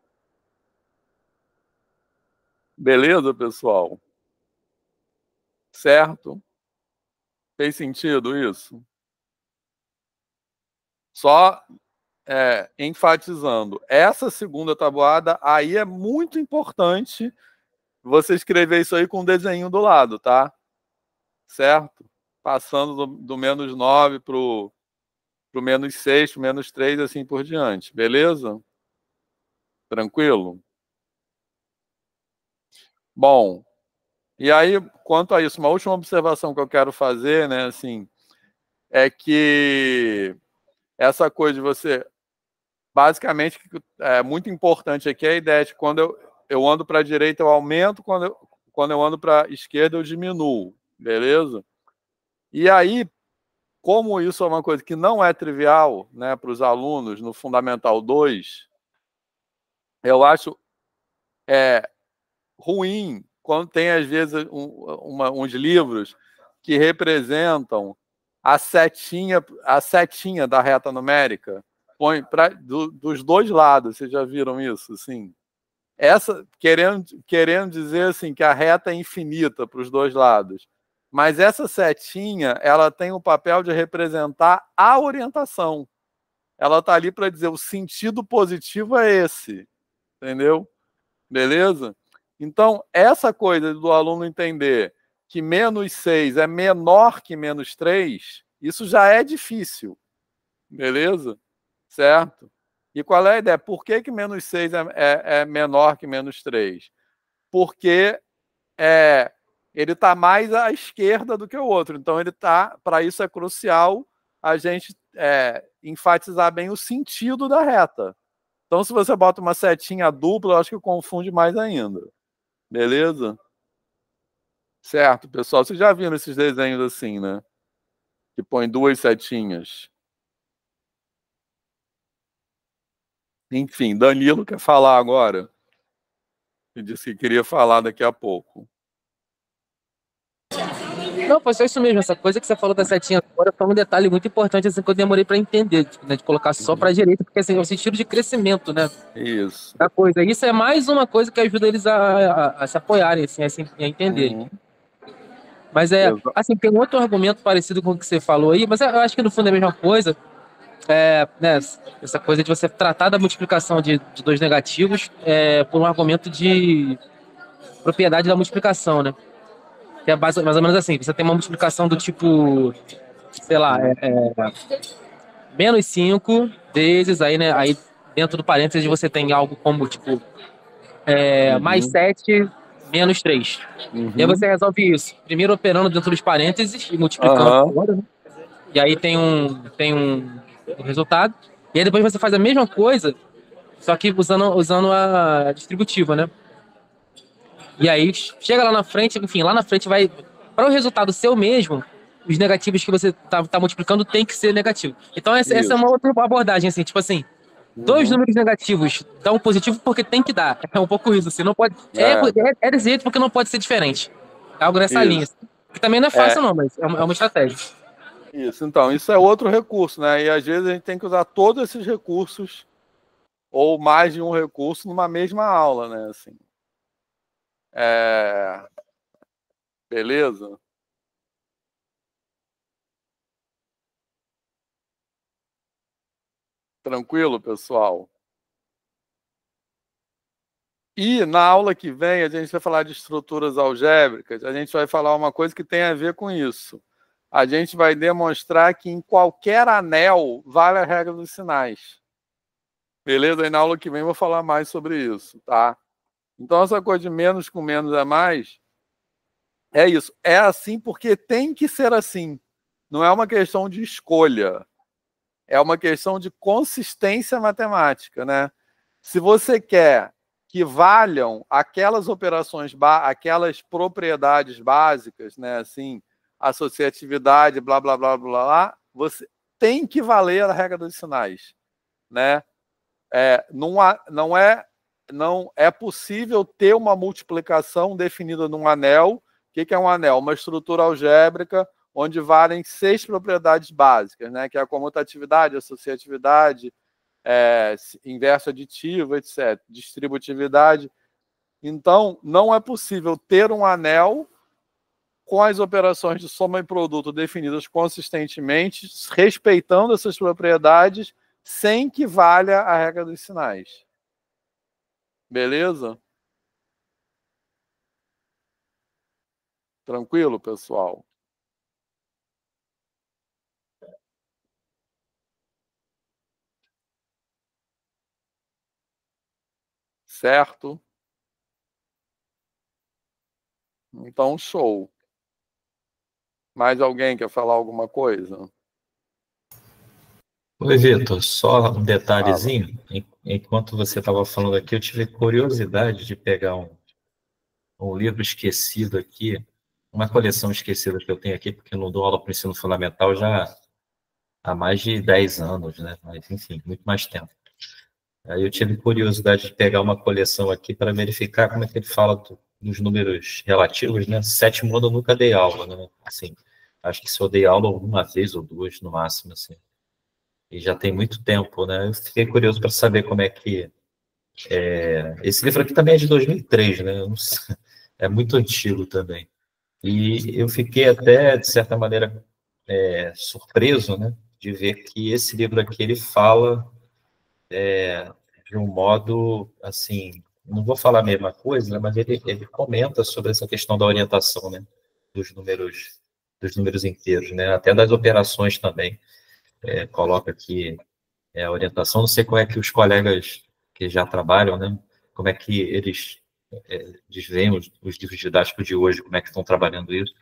Beleza, pessoal? Certo? Fez sentido isso? Só enfatizando, essa segunda tabuada aí é muito importante você escrever isso aí com um desenho do lado, tá? Certo? Passando do menos 9 para o menos 6, para o menos 3, assim por diante. Beleza? Tranquilo? Bom, e aí, quanto a isso, uma última observação que eu quero fazer, né, assim, é que essa coisa de você, basicamente, é muito importante aqui a ideia de quando eu ando para a direita eu aumento, quando eu ando para a esquerda eu diminuo, beleza? E aí, como isso é uma coisa que não é trivial, né, para os alunos no Fundamental 2, eu acho ruim quando tem, às vezes, uns livros que representam a setinha da reta numérica. Põe dos dois lados, vocês já viram isso? Assim, querendo dizer assim, que a reta é infinita para os dois lados. Mas essa setinha, ela tem o papel de representar a orientação. Ela está ali para dizer o sentido positivo é esse. Entendeu? Beleza? Então, essa coisa do aluno entender que -6 é menor que -3, isso já é difícil. Beleza? Certo? E qual é a ideia? Por que -6 é menor que -3? Porque ele está mais à esquerda do que o outro. Então, para isso é crucial a gente enfatizar bem o sentido da reta. Então, se você bota uma setinha dupla, eu acho que confunde mais ainda. Beleza? Certo, pessoal? Vocês já viram esses desenhos assim, né? Que põe duas setinhas. Enfim, Danilo quer falar agora. Ele disse que queria falar daqui a pouco. Não, foi só isso mesmo. Essa coisa que você falou da setinha agora foi um detalhe muito importante assim, que eu demorei para entender, né, de colocar só para a direita, porque assim, é o sentido de crescimento, né? Isso. Da coisa. Isso é mais uma coisa que ajuda eles a se apoiarem, assim, a entenderem. Mas assim, tem um outro argumento parecido com o que você falou aí, mas eu acho que no fundo é a mesma coisa. Né, essa coisa de você tratar da multiplicação de dois negativos por um argumento de propriedade da multiplicação, né? Que é mais ou menos assim, você tem uma multiplicação do tipo, sei lá, -5 vezes, aí, né, aí dentro do parênteses você tem algo como, tipo, mais 7 menos 3. E aí você resolve isso, primeiro operando dentro dos parênteses e multiplicando fora, né? E aí tem um resultado. E aí depois você faz a mesma coisa, só que usando a distributiva, né? E aí chega lá na frente, enfim, lá na frente vai... Para o resultado seu mesmo, os negativos que você tá multiplicando tem que ser negativo. Então essa é uma outra abordagem, assim, tipo assim, dois números negativos dão positivo porque tem que dar. É um pouco isso, assim, não pode... É desse jeito porque não pode ser diferente. É algo nessa linha. Que também não é fácil não, mas é uma estratégia. Isso, então, isso é outro recurso, né? E às vezes a gente tem que usar todos esses recursos ou mais de um recurso numa mesma aula, né? Assim. Beleza? Tranquilo, pessoal? E na aula que vem a gente vai falar de estruturas algébricas, a gente vai falar uma coisa que tem a ver com isso. A gente vai demonstrar que em qualquer anel vale a regra dos sinais. Beleza? Aí na aula que vem eu vou falar mais sobre isso, tá? Então essa coisa de menos com menos é mais, é isso. É assim porque tem que ser assim. Não é uma questão de escolha. É uma questão de consistência matemática, né? Se você quer que valham aquelas operações, aquelas propriedades básicas, né? Assim, associatividade, blá, blá, blá, blá, blá, você tem que valer a regra dos sinais, né? Não é possível ter uma multiplicação definida num anel. O que é um anel? Uma estrutura algébrica onde valem 6 propriedades básicas, né? Que é a comutatividade, associatividade, inverso aditivo, etc. Distributividade. Então, não é possível ter um anel com as operações de soma e produto definidas consistentemente, respeitando essas propriedades, sem que valha a regra dos sinais. Beleza? Tranquilo, pessoal? Certo? Então, show. Mais alguém quer falar alguma coisa? Oi, Vitor, só um detalhezinho. Enquanto você estava falando aqui, eu tive curiosidade de pegar um livro esquecido aqui, uma coleção esquecida que eu tenho aqui, porque eu não dou aula para o ensino fundamental já há mais de 10 anos, né? Mas, enfim, muito mais tempo. Aí eu tive curiosidade de pegar uma coleção aqui para verificar como é que ele fala dos números relativos, né? Sétimo ano eu nunca dei aula, né? Assim, acho que só dei aula uma vez ou duas no máximo, assim. E já tem muito tempo, né? Eu fiquei curioso para saber como é que... esse livro aqui também é de 2003, né? Eu não sei, é muito antigo também. E eu fiquei até, de certa maneira, surpreso, né? De ver que esse livro aqui, ele fala de um modo, assim, não vou falar a mesma coisa, né, mas ele comenta sobre essa questão da orientação, né, dos números inteiros, né, até das operações também, coloca aqui a orientação, não sei como é que os colegas que já trabalham, né, como é que eles desveem os livros didáticos de hoje, como é que estão trabalhando isso,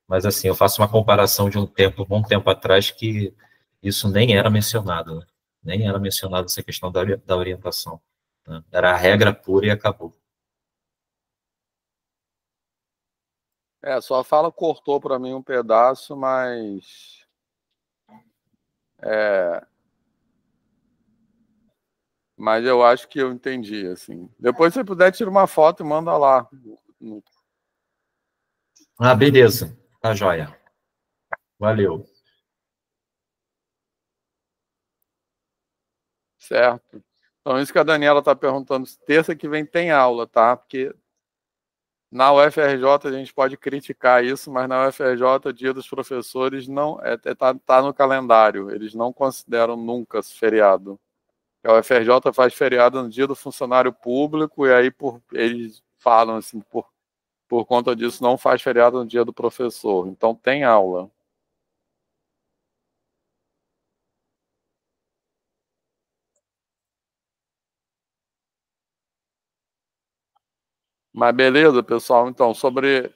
mas assim, eu faço uma comparação de um bom tempo atrás, que isso nem era mencionado, né? Nem era mencionado essa questão da orientação, né? Era a regra pura e acabou. Sua fala cortou para mim um pedaço, mas eu acho que eu entendi, assim. Depois, se você puder, tira uma foto e manda lá. Ah, beleza. Tá joia. Valeu. Certo. Então, isso que a Daniela está perguntando, terça que vem tem aula, tá? Porque na UFRJ a gente pode criticar isso, mas na UFRJ, Dia dos Professores não tá no calendário. Eles não consideram nunca feriado. A UFRJ faz feriado no Dia do Funcionário Público e aí eles falam assim, por conta disso não faz feriado no Dia do Professor. Então tem aula. Mas beleza, pessoal. Então, sobre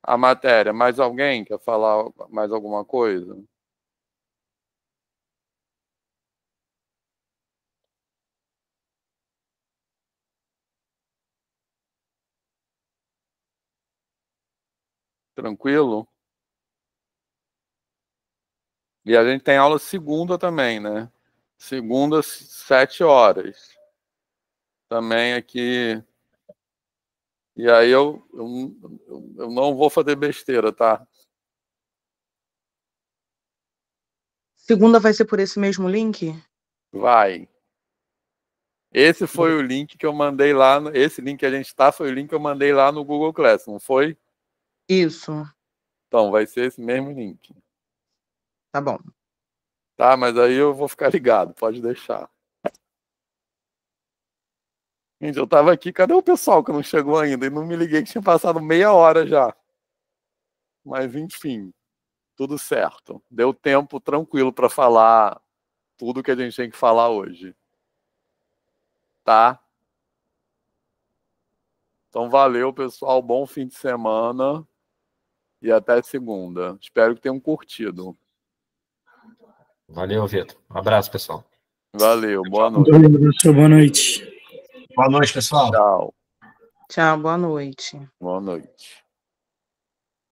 a matéria, mais alguém quer falar mais alguma coisa? Tranquilo? E a gente tem aula segunda também, né? Segunda, 7 horas. Também aqui. E aí eu não vou fazer besteira, tá? Segunda vai ser por esse mesmo link? Vai. Esse foi o link que eu mandei lá. Esse link que a gente está foi o link que eu mandei lá no Google Class, não foi? Isso. Então, vai ser esse mesmo link. Tá bom. Tá, mas aí eu vou ficar ligado, pode deixar. Gente, eu tava aqui, cadê o pessoal que não chegou ainda? E não me liguei que tinha passado meia hora já. Mas, enfim, tudo certo. Deu tempo tranquilo para falar tudo que a gente tem que falar hoje. Tá? Então, valeu, pessoal. Bom fim de semana. E até segunda. Espero que tenham curtido. Valeu, Vitor. Um abraço, pessoal. Valeu, boa noite. Valeu, professor. Boa noite. Boa noite, pessoal. Tchau. Tchau, boa noite. Boa noite.